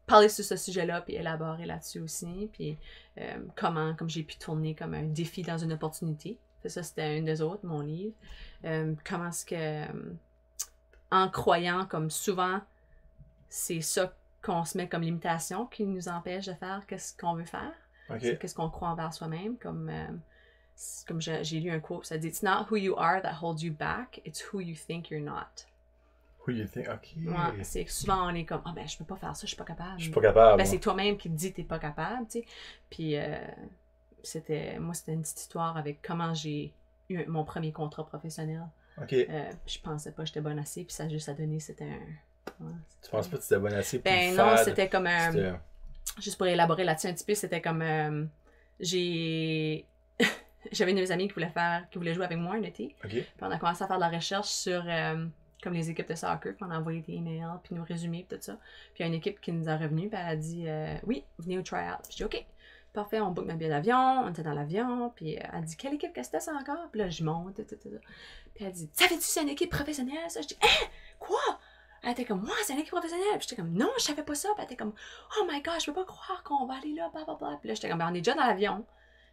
parlé sur ce sujet-là, puis élaboré là-dessus aussi, puis comme j'ai pu tourner comme un défi dans une opportunité. Ça, c'était un des autres, mon livre. Comment est-ce que, en croyant, comme souvent, c'est ça qu'on se met comme limitation qui nous empêche de faire qu'est-ce qu'on veut faire. C'est qu'est-ce qu'on croit envers soi-même. Comme j'ai lu un quote, ça dit « It's not who you are that holds you back, it's who you think you're not ». Who you think, ok. Ouais, c'est que souvent on est comme « Ah ben je peux pas faire ça, je suis pas capable ». Je suis pas capable. Ben c'est toi-même qui te dis que t'es pas capable, tu sais. Puis c'était une petite histoire avec comment j'ai eu mon premier contrat professionnel. Ok. Je pensais pas que j'étais bonne assez, puis ça a juste donné, c'était un... Ouais, tu penses pas que tu étais bonne assez pour ben non, c'était comme un... Juste pour élaborer là-dessus un petit peu, c'était comme... j'avais une de mes amies qui voulait jouer avec moi un été. Ok. Puis on a commencé à faire de la recherche sur comme les équipes de soccer, puis on a envoyé des emails, puis nos résumés, puis tout ça. Puis il y a une équipe qui nous a revenu, puis elle a dit oui, venez au tryout. Puis j'ai dit OK, parfait, on book notre billet d'avion, on était dans l'avion, puis elle a dit quelle équipe que c'était ça encore? Puis là, je monte, puis elle dit savais-tu c'est une équipe professionnelle ça? Je dis hein? Quoi? Elle était comme, c'est une équipe professionnelle. Puis j'étais comme, non, je savais pas ça. Puis elle était comme, oh my god, je peux pas croire qu'on va aller là, blablabla. Puis là, j'étais comme, on est déjà dans l'avion.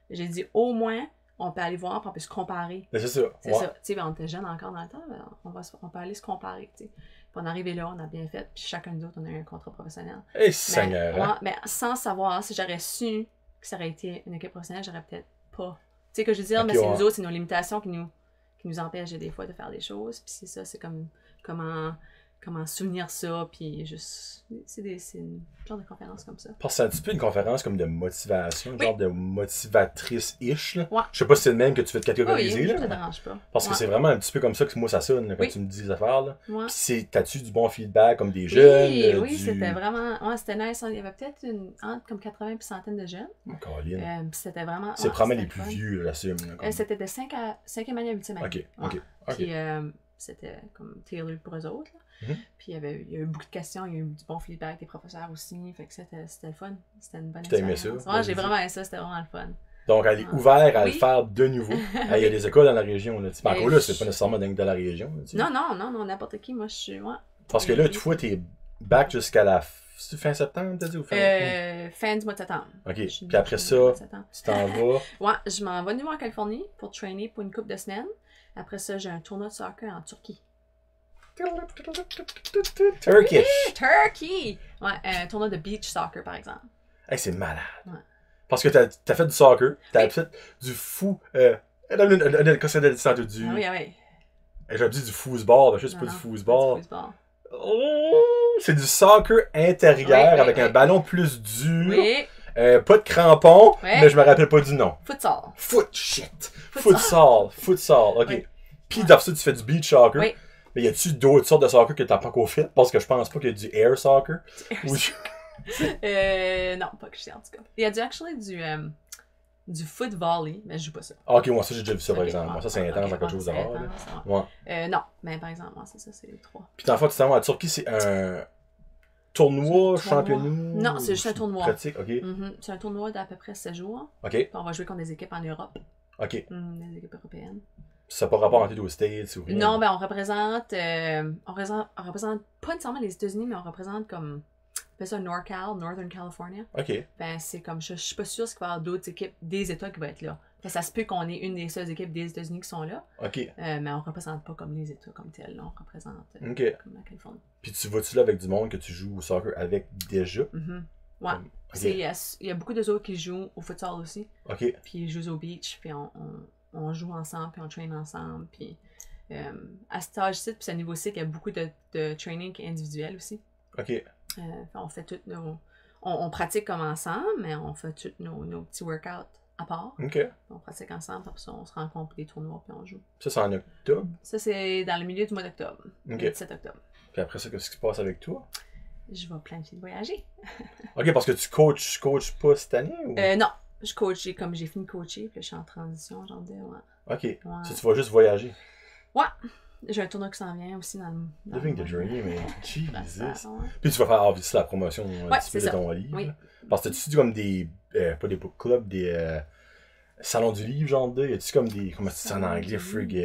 J'ai dit, au moins, on peut aller voir, puis on peut se comparer. C'est ça. C'est ça. Tu sais, on était jeunes encore dans le temps, on peut aller se comparer, tu sais. Puis on est arrivé là, on a bien fait, puis chacun de nous, on a eu un contrat professionnel. Seigneur. Mais sans savoir, si j'aurais su que ça aurait été une équipe professionnelle, j'aurais peut-être pas. Tu sais, que je veux dire, mais c'est nous autres, c'est nos limitations qui nous empêchent des fois de faire des choses. Puis c'est ça, c'est comme comment souvenir ça, puis juste... C'est une genre de conférence comme ça. Parce que c'est un petit peu une conférence comme de motivation, genre de motivatrice-ish. Ouais. Je sais pas si c'est le même que tu fais te catégoriser. Oui, là, ça dérange pas. Parce que c'est vraiment un petit peu comme ça que moi ça sonne là, quand tu me dis des affaires. Là. Ouais. Puis t'as-tu du bon feedback comme des jeunes? Oui, c'était vraiment... Ouais, c'était nice. Il y avait peut-être entre comme 80 et centaines de jeunes. Puis c'était vraiment... C'est probablement les plus vieux, j'assume. C'était de 5e année à 8e année. OK. Puis c'était comme tailored pour eux autres. Là. Puis il y a eu beaucoup de questions, il y a eu du bon feedback des professeurs aussi, fait que c'était le fun, c'était une bonne expérience. T'as aimé ça? Ouais, j'ai vraiment aimé ça, c'était vraiment le fun. Donc elle est ouverte à le faire de nouveau. Il y a des écoles dans la région. Là. Encore là, c'est pas nécessairement dans la région. Là, non, n'importe qui, moi je suis... Ouais. Parce que là, tu vois, t'es back jusqu'à la fin septembre, t'as dit? Ou fin du mois de septembre. OK, puis après ça, tu t'en vas? Ouais, je m'en vais de nouveau en Californie pour trainer pour une couple de semaines. Après ça, j'ai un tournoi de soccer en Turquie. Turkey! Ouais, un tournoi de beach soccer, par exemple. Hey, c'est malade. Ouais. Parce que t'as fait du soccer, t'as fait du fou... Qu'est-ce que t'as dit tantôt? Oui. J'ai dit du foosball, je sais pas du foosball. C'est du soccer intérieur avec un ballon plus dur. Oui. Pas de crampons, mais je me rappelle pas du nom. Futsal. Futsal, ok. Oui. Puis après ça, tu fais du beach soccer. Oui. Mais y a-tu d'autres sortes de soccer que t'as pas encore fait? Parce que je pense pas qu'il y a du air soccer. Non, pas que je sais en tout cas. Il y a du foot volley, mais je joue pas ça. Ok, moi ça j'ai déjà vu ça par exemple. Moi ça c'est intense dans quelque chose de rare. Non, mais par exemple, moi c'est ça, c'est les 3. Puis dans le fond, tu t'en vas en Turquie, c'est un tournoi, championnat? Non, c'est juste un tournoi. Pratique, ok. C'est un tournoi d'à peu près 7 jours. Ok. Puis on va jouer contre des équipes en Europe. Ok. Des équipes européennes. Ça n'a pas rapport entre aux States ou rien? Non, ben on représente pas nécessairement les États-Unis, mais on représente comme... On appelle ça NorCal, Northern California. OK. Ben c'est comme, je suis pas sûre qu'il va y avoir d'autres équipes des États qui vont être là. Ben, ça se peut qu'on ait une des seules équipes des États-Unis qui sont là. OK. Mais on représente pas comme les États comme tels, là. On représente comme la Californie. Puis tu vas-tu là avec du monde que tu joues au soccer avec déjà? Ouais. Il y a beaucoup d'autres qui jouent au futsal aussi. OK. Puis ils jouent au beach, puis on joue ensemble, puis on traîne ensemble. Puis à cet âge-ci, puis à ce niveau-ci, il y a beaucoup de training individuel aussi. OK. On fait toutes nos... On pratique comme ensemble, mais on fait tous nos petits workouts à part. OK. On pratique ensemble, puis on se rencontre pour des tournois, puis on joue. Ça, c'est en octobre? Ça, c'est dans le milieu du mois d'octobre. OK. Le 17 octobre. Puis après ça, qu'est-ce qui se passe avec toi? Je vais planifier de voyager. OK, parce que tu coaches pas cette année? Ou? Non. Je coach, j'ai fini de coacher, puis je suis en transition, genre de... Ouais. OK. Ouais. Ça, tu vas juste voyager? Ouais. J'ai un tournoi qui s'en vient aussi dans le... Living the Journey, mais Jesus. Puis tu vas faire obviously la promotion de ton livre. Oui. Parce que tu dis comme des... pas des book clubs, des salons du livre, genre de... Y a-tu comme des... Comment tu dis en anglais, frig...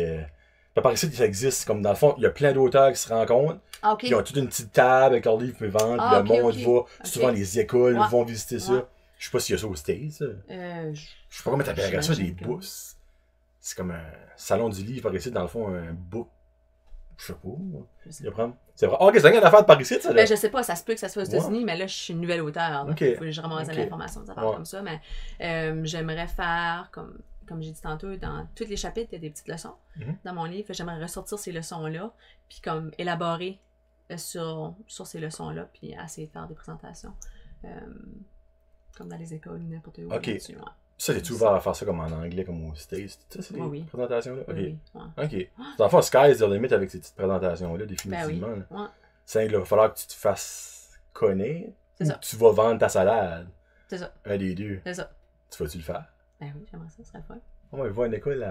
par ici, ça existe. Comme dans le fond, il y a plein d'auteurs qui se rencontrent. Ah, OK. Ils ont toute une petite table avec leurs livres qu'ils vendent. Puis le monde va... Souvent, les écoles vont visiter ça. Je sais pas s'il y a ça aux States. Je sais pas comment t'appellerais ça, des bourses. C'est comme un salon du livre par ici, dans le fond, un book. Je sais pas. C'est vrai. Ok, c'est rien d'affaire de par ici, ça. Ben, je sais pas, ça se peut que ça soit aux États-Unis, mais là, je suis une nouvelle auteure. Il faut que je ramasse l'information, des affaires comme ça. Mais j'aimerais faire, comme j'ai dit tantôt, dans tous les chapitres, il y a des petites leçons dans mon livre. J'aimerais ressortir ces leçons-là, puis comme élaborer sur ces leçons-là, puis essayer de faire des présentations. Comme dans les écoles ou n'importe où. OK. Ça, t'es-tu ouvert à faire ça comme en anglais, comme aux States? Ça, c'est des présentations-là? OK. Oui. OK. Dans le fond, sky's the limit avec ces petites présentations-là, définitivement. Ben oui. C'est qu'il va falloir que tu te fasses connaître ou ça. Tu vas vendre ta salade. C'est ça. Un des deux. C'est ça. Tu vas-tu le faire? Ben oui, j'aimerais ça, ce serait le fun. On va voir une école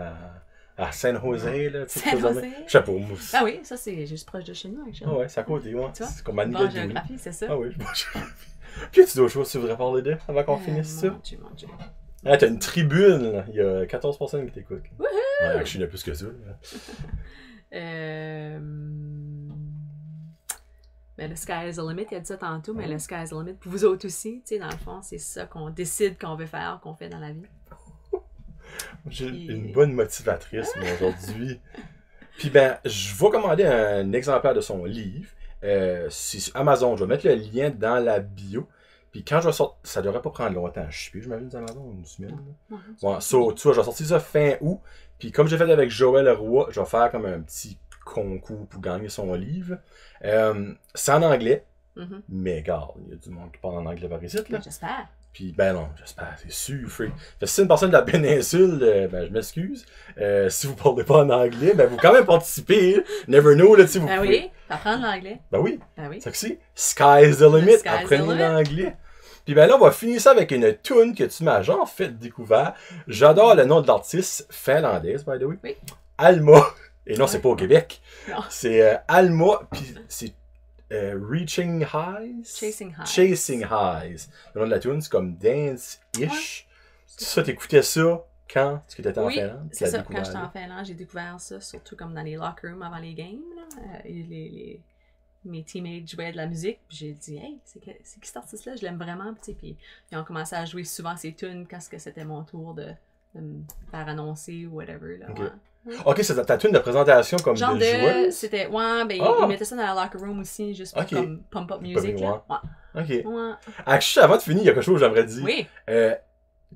À San Jose, là. San Jose? Je sais pas, moi. Ah oui, ça, c'est juste proche de chez nous, actually. Ah ouais, c'est à côté, ouais. C'est comme Bonne géographie, c'est ça? Ah oui, bonne géographie. Qu'est-ce que tu dois tu voudrais parler de avant qu'on finisse ça? Mon Dieu. Ah, t'as une tribune, là. Il y a 14 personnes qui t'écoutent. Wouhou! Ouais, je suis plus que ça. Mais le sky is the limit, il a dit ça tantôt, mais le sky is the limit pour vous autres aussi, tu sais, dans le fond, c'est ça qu'on décide qu'on veut faire, qu'on fait dans la vie. J'ai une bonne motivatrice, moi, aujourd'hui. Puis ben, je vais commander un exemplaire de son livre. C'est sur Amazon. Je vais mettre le lien dans la bio. Puis quand je vais sortir, ça devrait pas prendre longtemps à shipper, j'imagine, Amazon, une semaine. Ouais, so, tu vois, je vais sortir ça fin août. Puis comme j'ai fait avec Joël Roy, je vais faire comme un petit concours pour gagner son livre. C'est en anglais. Mais regarde, il y a du monde qui parle en anglais par ici, là. J'espère. Puis, ben non, j'espère, c'est sûr, free. Fait que si c'est une personne de la péninsule, ben je m'excuse. Si vous parlez pas en anglais, ben vous quand même participez. Never know, là, si vous pouvez. Oui, apprendre l'anglais. Ben oui. Ben oui. C'est que c'est Sky's the limit, apprenez l'anglais. Puis ben là, on va finir ça avec une tune que tu m'as genre fait découvert. J'adore le nom de l'artiste finlandaise, by the way. Oui. Alma. Et non, c'est pas au Québec. Non. C'est Alma, puis c'est Reaching Highs? Chasing Highs. Chasing Highs. Le nom de la tune, c'est comme Dance-ish. Ça, t'écoutais ça quand tu étais en Finlande? Oui, c'est ça. Quand j'étais en Finlande, j'ai découvert ça, surtout comme dans les locker rooms avant les games. Mes teammates jouaient de la musique, puis j'ai dit « Hey, c'est qui cet artiste-là? Je l'aime vraiment. » Puis ils ont commencé à jouer souvent ces tunes quand c'était mon tour de me faire annoncer ou whatever. Là, okay. Ok, c'est ta tune de présentation comme genre de joueuse? C'était, ouais, ben ils mettaient ça dans la locker room aussi, juste pour comme pump up music. Là. Ouais. Ok. Ouais. Actually, avant de finir, il y a quelque chose que j'aimerais dire. Oui.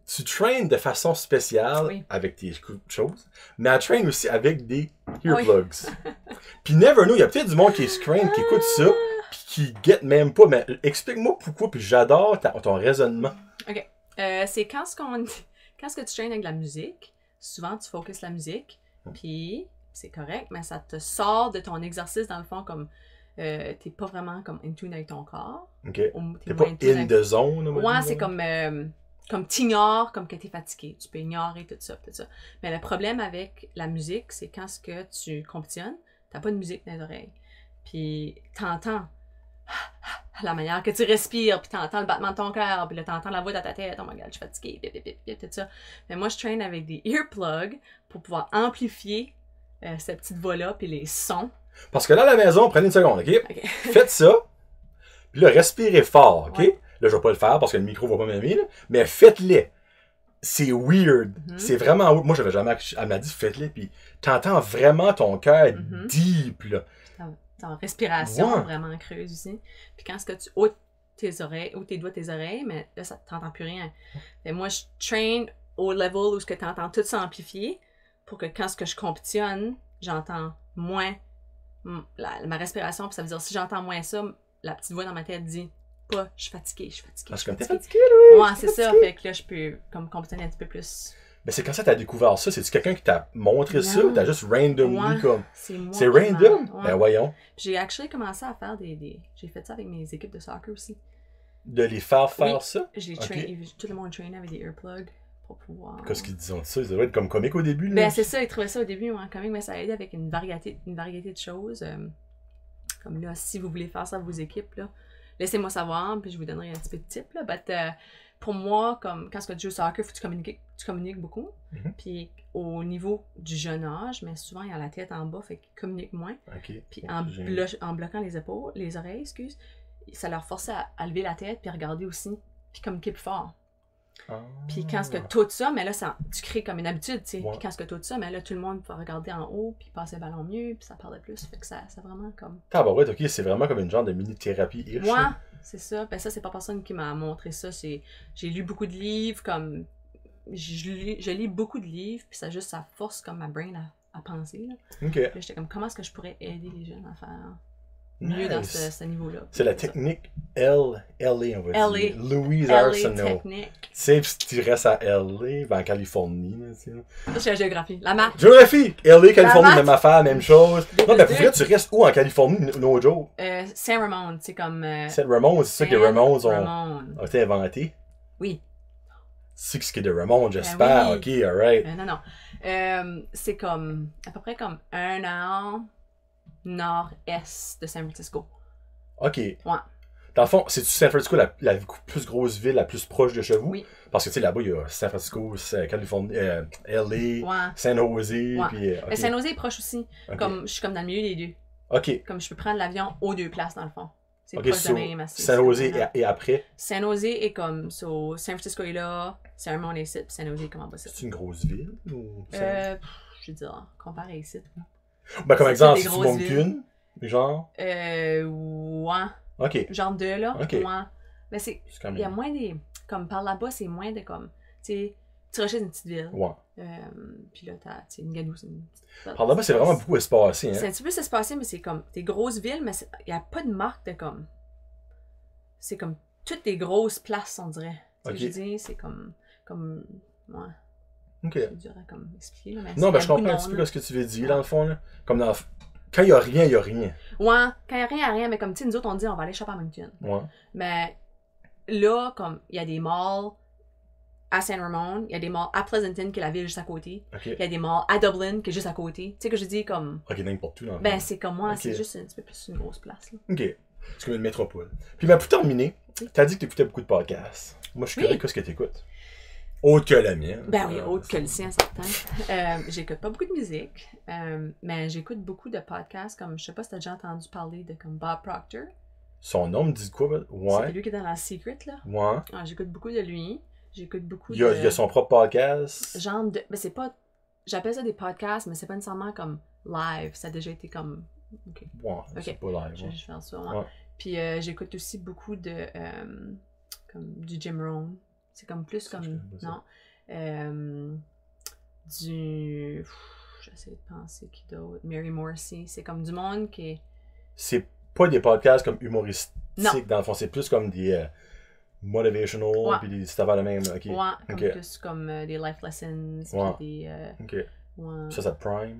Tu traînes de façon spéciale avec tes choses, mais tu traînes aussi avec des earplugs. Puis never know, il y a peut-être du monde qui se traîne, qui écoute ça, puis qui guette même pas. Mais explique-moi pourquoi, puis j'adore ton raisonnement. Ok. C'est quand que tu traînes avec de la musique, souvent tu focuses la musique, puis c'est correct, mais ça te sort de ton exercice dans le fond comme t'es pas vraiment comme in tune avec ton corps. Ok. T'es pas in the zone. Ouais, c'est comme t'ignores, comme que t'es fatigué. Tu peux ignorer tout ça. Mais le problème avec la musique, c'est quand ce que tu compétitionnes, t'as pas de musique dans les oreilles. Puis t'entends la manière que tu respires, puis t'entends le battement de ton cœur, puis là t'entends la voix dans ta tête, oh my god, je suis fatiguée, tout ça. Mais moi, je traîne avec des earplugs pour pouvoir amplifier cette petite voix-là, puis les sons. Parce que là, à la maison, prenez une seconde, OK? Faites ça, puis là, respirez fort, OK? Ouais. Là, je vais pas le faire parce que le micro va pas m'aimer, mais faites-le. C'est weird. C'est vraiment weird. Moi, j'avais jamais... Elle m'a dit, faites-le, puis t'entends vraiment ton cœur deep, là. En respiration vraiment creuse aussi. Puis quand tu ôtes tes oreilles, ou tes doigts tes oreilles, mais là, ça t'entends plus rien. Et moi, je traîne au level où tu entends tout s'amplifier pour que quand je compétitionne, j'entends moins ma respiration. Puis ça veut dire, si j'entends moins ça, la petite voix dans ma tête dit pas, je suis fatiguée. Parce que t'es fatiguée, oui. Ouais, c'est ça. Fait que là, je peux comme compétitionner un petit peu plus. Mais c'est quand ça t'as découvert ça? C'est-tu quelqu'un qui t'a montré ça? T'as juste randomly comme... C'est moi. C'est random? Ben voyons. J'ai actually commencé à faire J'ai fait ça avec mes équipes de soccer aussi. De les faire ça? J'ai tout le monde traîné avec des earplugs pour pouvoir... Qu'est-ce qu'ils disent de ça? Ça doit être comme comique au début, là? Ben c'est ça, ils trouvaient ça au début, comique, mais ça a aidé avec une variété de choses. Comme là, si vous voulez faire ça à vos équipes, là, laissez-moi savoir, puis je vous donnerai un petit peu de tips, là. But, pour moi, comme quand tu joues au soccer, il faut que tu communiques beaucoup. Puis au niveau du jeune âge, mais souvent il a la tête en bas, fait qu'ils communiquent moins. Puis en bloquant les oreilles, ça leur forçait à lever la tête, puis regarder aussi, puis communiquer plus fort. Puis quand tu as tout ça, mais là, tu crées comme une habitude, tu sais. Puis quand tu as tout ça, mais là, tout le monde peut regarder en haut, puis passer le ballon mieux, puis ça parlait plus. Fait que ça vraiment comme... Ah bah ouais, ok, c'est vraiment comme une genre de mini-thérapie-ish. Ouais, c'est ça. Ben ça, c'est pas personne qui m'a montré ça. J'ai lu beaucoup de livres, comme... Je lis beaucoup de livres, puis ça force comme ma brain à penser, là. Ok. Puis j'étais comme, comment est-ce que je pourrais aider les jeunes à faire... mieux dans ce niveau-là. C'est la technique LA, on va dire. Louise LA Arsenault. technique. Tu sais, si tu restes à LA, ben en Californie, tu sais. Ça, c'est la géographie. La map. Géographie! LA, Californie, même affaire, même chose. Non, mais pour vrai, tu restes où en Californie, no joke? Saint Ramon, c'est comme... Saint Ramon, c'est ça que les Ramones ont été inventés? Oui. C'est ce qui est de Ramon, j'espère. Oui. Ok, alright. Non. C'est comme, à peu près comme 1 heure nord-est de San Francisco. OK. Ouais. Dans le fond, c'est-tu San Francisco la plus grosse ville, la plus proche de chez vous? Oui. Parce que, tu sais, là-bas, il y a San Francisco, Californie, LA, Ouais. San Jose, Ouais. puis... Mais San Jose est proche aussi. OK. Comme, je suis comme dans le milieu des deux. OK. Comme je peux prendre l'avion aux deux places, dans le fond. C'est OK, proche de même. San Jose et après? San Jose est comme, San Francisco est là, c'est un monde ici, puis San Jose est comme en bas. C'est une grosse ville? Ou je veux dire, comparé ici. Ben, comme exemple, des si tu grosses montes villes. qu'une, genre? Ouais. OK. Genre 2, là. OK. Ouais. Mais quand il y a même... moins des... Comme par là-bas, c'est moins de comme... Tu sais, tu recherches une petite ville. Ouais. Puis là, t'as une Gadou, c'est une petite... Par là-bas, c'est vraiment beaucoup espacé, hein? C'est un petit peu espacé, mais c'est comme des grosses villes, mais il n'y a pas de marque de comme... C'est comme toutes des grosses places, on dirait. Tu sais, je dis, c'est comme... Ouais. OK. C'est dur à comme expliquer, là, mais Non, ben je comprends un petit peu ce que tu veux dire, dans le fond, là. Comme dans... Quand il n'y a rien, il n'y a rien. Ouais, quand il n'y a rien, mais comme, tu sais, nous autres, on dit, on va aller shopper à Moncton. Ouais. Mais là, comme, il y a des malls à San Ramon, il y a des malls à Pleasanton, qui est la ville juste à côté. Okay. Il y a des malls à Dublin, qui est juste à côté. Tu sais que je dis, comme... OK, n'importe où, dans le Ben, fond. c'est comme moi, Okay. c'est juste un petit peu plus une grosse place, là. OK. C'est comme une métropole. Puis, ben, pour terminer, t'as dit que t'écoutais beaucoup de podcasts. Moi, je suis curieux, qu'est-ce que t'écoutes? Autre que la mienne. Ben oui, autre que le sien, certain. J'écoute pas beaucoup de musique, mais j'écoute beaucoup de podcasts, comme, je sais pas si t'as déjà entendu parler de comme Bob Proctor. Son nom me dit quoi? Ouais. C'est lui qui est dans la Secret, là. Ouais. Ah, j'écoute beaucoup de lui. J'écoute beaucoup Il a son propre podcast. Genre de... Mais c'est pas... J'appelle ça des podcasts, mais c'est pas nécessairement comme live. Ça a déjà été comme... OK. Ouais, c'est pas live. Je vais faire ça, ouais. Puis j'écoute aussi beaucoup de... comme du Jim Rohn. C'est comme plus comme... Non. J'essaie de penser qui d'autre. Mary Morrissey. C'est comme du monde qui est... C'est pas des podcasts comme humoristiques, non. Dans le fond. C'est plus comme des motivational, puis des stuff à la même. OK. Ouais, comme plus comme des life lessons, puis des... OK. Ouais. Ça te prime?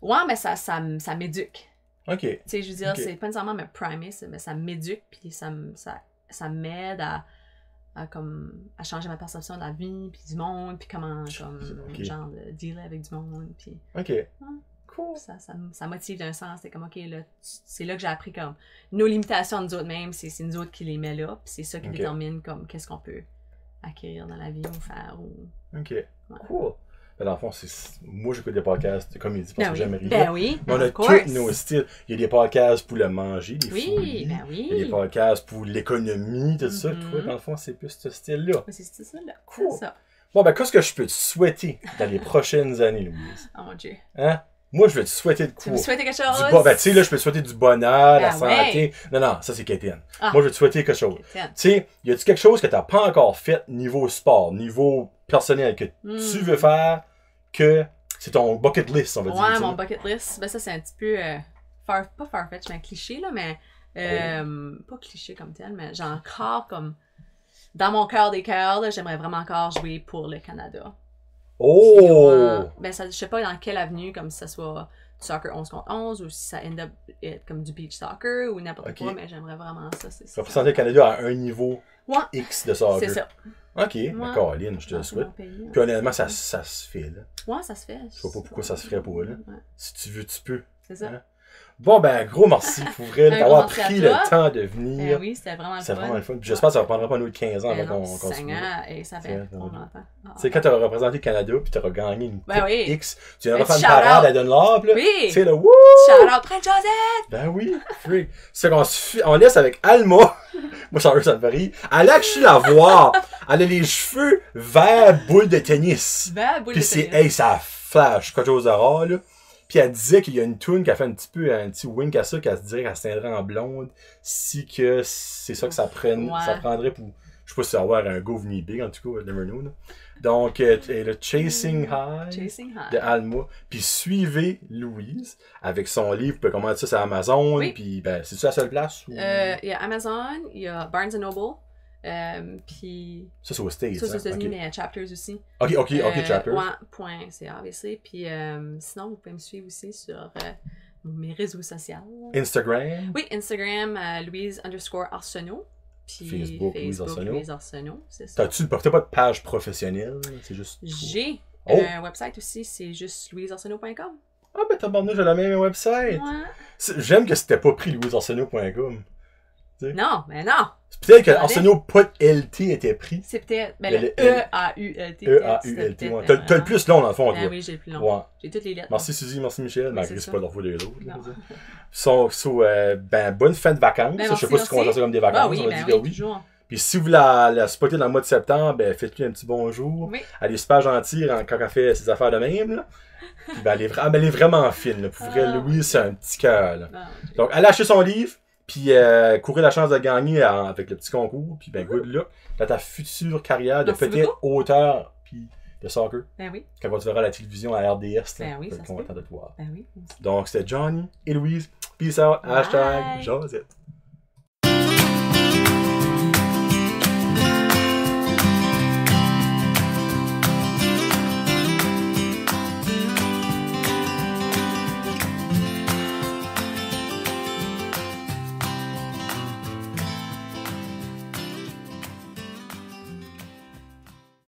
Ouais, mais ça m'éduque. OK. Tu sais, je veux dire, c'est pas nécessairement me primer, mais ça m'éduque, puis ça m'aide à changer ma perception de la vie, puis du monde, puis comment, comme, genre, de dealer avec du monde, puis... OK. Ouais. Cool. Ça motive d'un sens. C'est comme, OK, là, c'est là que j'ai appris, comme, nos limitations de nous autres mêmes, c'est nous autres qui les met là, puis c'est ça qui détermine, comme, qu'est-ce qu'on peut acquérir dans la vie ou faire, ou... OK. Ouais. Cool. Ben, dans le fond, moi, j'écoute des podcasts de comédie parce que j'aime rire. Ben oui. Mais on a tous nos styles. Il y a des podcasts pour le manger, des folies. Ben oui. Il y a des podcasts pour l'économie, tout ça. Toi, dans le fond, c'est plus ce style-là. C'est ça, là. Cool. C'est ça. Bon, ben, qu'est-ce que je peux te souhaiter dans les prochaines années, Louise? Oh mon Dieu. Hein? Moi, je vais te souhaiter de quoi? Tu veux me souhaiter quelque chose? Ben, tu sais, là, je peux te souhaiter du bonheur, la santé. Non, non, ça, c'est Kétienne. Moi, je vais te souhaiter quelque chose. Tu sais, y a-tu quelque chose que t'as pas encore fait niveau sport, niveau personnel, que tu veux faire, que c'est ton bucket list, on va dire? Ouais, mon bucket list. Ben, ça, c'est un petit peu, pas farfetch, mais cliché, là, mais, pas cliché comme tel, mais j'ai encore comme, dans mon cœur des cœurs, là, j'aimerais vraiment encore jouer pour le Canada. Oh! Ben, ça, je sais pas dans quelle avenue, comme si ça soit du soccer 11 contre 11 ou si ça end up comme du beach soccer ou n'importe quoi, mais j'aimerais vraiment ça. Représenter le Canada à un niveau X de soccer. C'est ça. OK, d'accord, Aline, je te le souhaite. Puis honnêtement, ça se fait, là. Ouais, ça se fait. Je vois pas pourquoi ça se ferait pas, là. Si tu veux, tu peux. C'est ça. Hein? Bon, ben, gros merci pour vrai d'avoir pris le temps de venir. Oui, c'était vraiment le fun. C'était vraiment le fun. Puis j'espère que ça ne reprendra pas nous de 15 ans avant qu'on continue. Et ça fait, on l'entend. C'est quand tu auras représenté le Canada puis tu auras gagné une coupe X, tu viendras faire une parade à Dunlop, là. Oui! C'est le wouh! Shout-out Prince Josette! Ben oui, free. C'est qu'on laisse avec Alma. Moi, ça me fait rire. Elle a que je suis la voir. Elle a les cheveux verts boule de tennis. Puis c'est, hey, ça flash, quelque chose de rare, là. Puis elle disait qu'il y a une toune qui a fait un petit wink à ça, qu'elle se dirait qu'elle se teindrait en blonde, si que c'est ça que ça prendrait pour, je sais pas si avoir un go venir big, en tout cas, never know, là. Donc, le Chasing High de Alma. Puis suivez Louise avec son livre, vous pouvez commander ça sur Amazon, puis ben, c'est-tu la seule place? Il y a Amazon, il y a Barnes & Noble. Puis ça c'est aux States. Ça c'est aux États-Unis, mais Chapters aussi. Ok, Chapters. Ouais, c'est obviously. Puis sinon, vous pouvez me suivre aussi sur mes réseaux sociaux. Instagram. Oui, Instagram, Louise_Arsenault. Puis Facebook Louise Arsenault, c'est ça. T'as pas de page professionnelle? C'est juste. J'ai Oh! Website aussi, c'est juste louisearsenault.com. Ah, ben tabarnouche, j'ai la même website. Ouais. J'aime que c'était pas pris louisearsenault.com. Non, mais non! Peut-être que Arsenault, pas LT était pris. C'est peut-être. Ben, le E-A-U-L-T. E-A-U-l-t. T'as le plus long dans le fond, Ben oui, j'ai le plus long. Ouais. J'ai toutes les lettres. Merci Suzy, merci Michel. Malgré que c'est pas leur voix des autres. Non. Bonne fin de vacances. Ben, je sais pas si on va faire ça comme des vacances. Ah oui, on va dire que oui. Toujours. Puis si vous la spottez dans le mois de septembre, ben faites-lui un petit bonjour. Oui. Elle est super gentille quand elle fait ses affaires de même. Là. Puis, ben, elle est vraiment fine. Là. Pour vrai, Louise, c'est un petit cœur. Là. Donc, elle a acheté son livre. Puis courir la chance de gagner avec le petit concours. Puis ben good luck dans ta future carrière de peut-être auteur puis de soccer. Ben oui. Quand tu verras la télévision à RDS. Ben oui, ça qu'on va attendre de te voir. Ben oui. Donc c'était Johnny et Louise. Peace out. #Josette.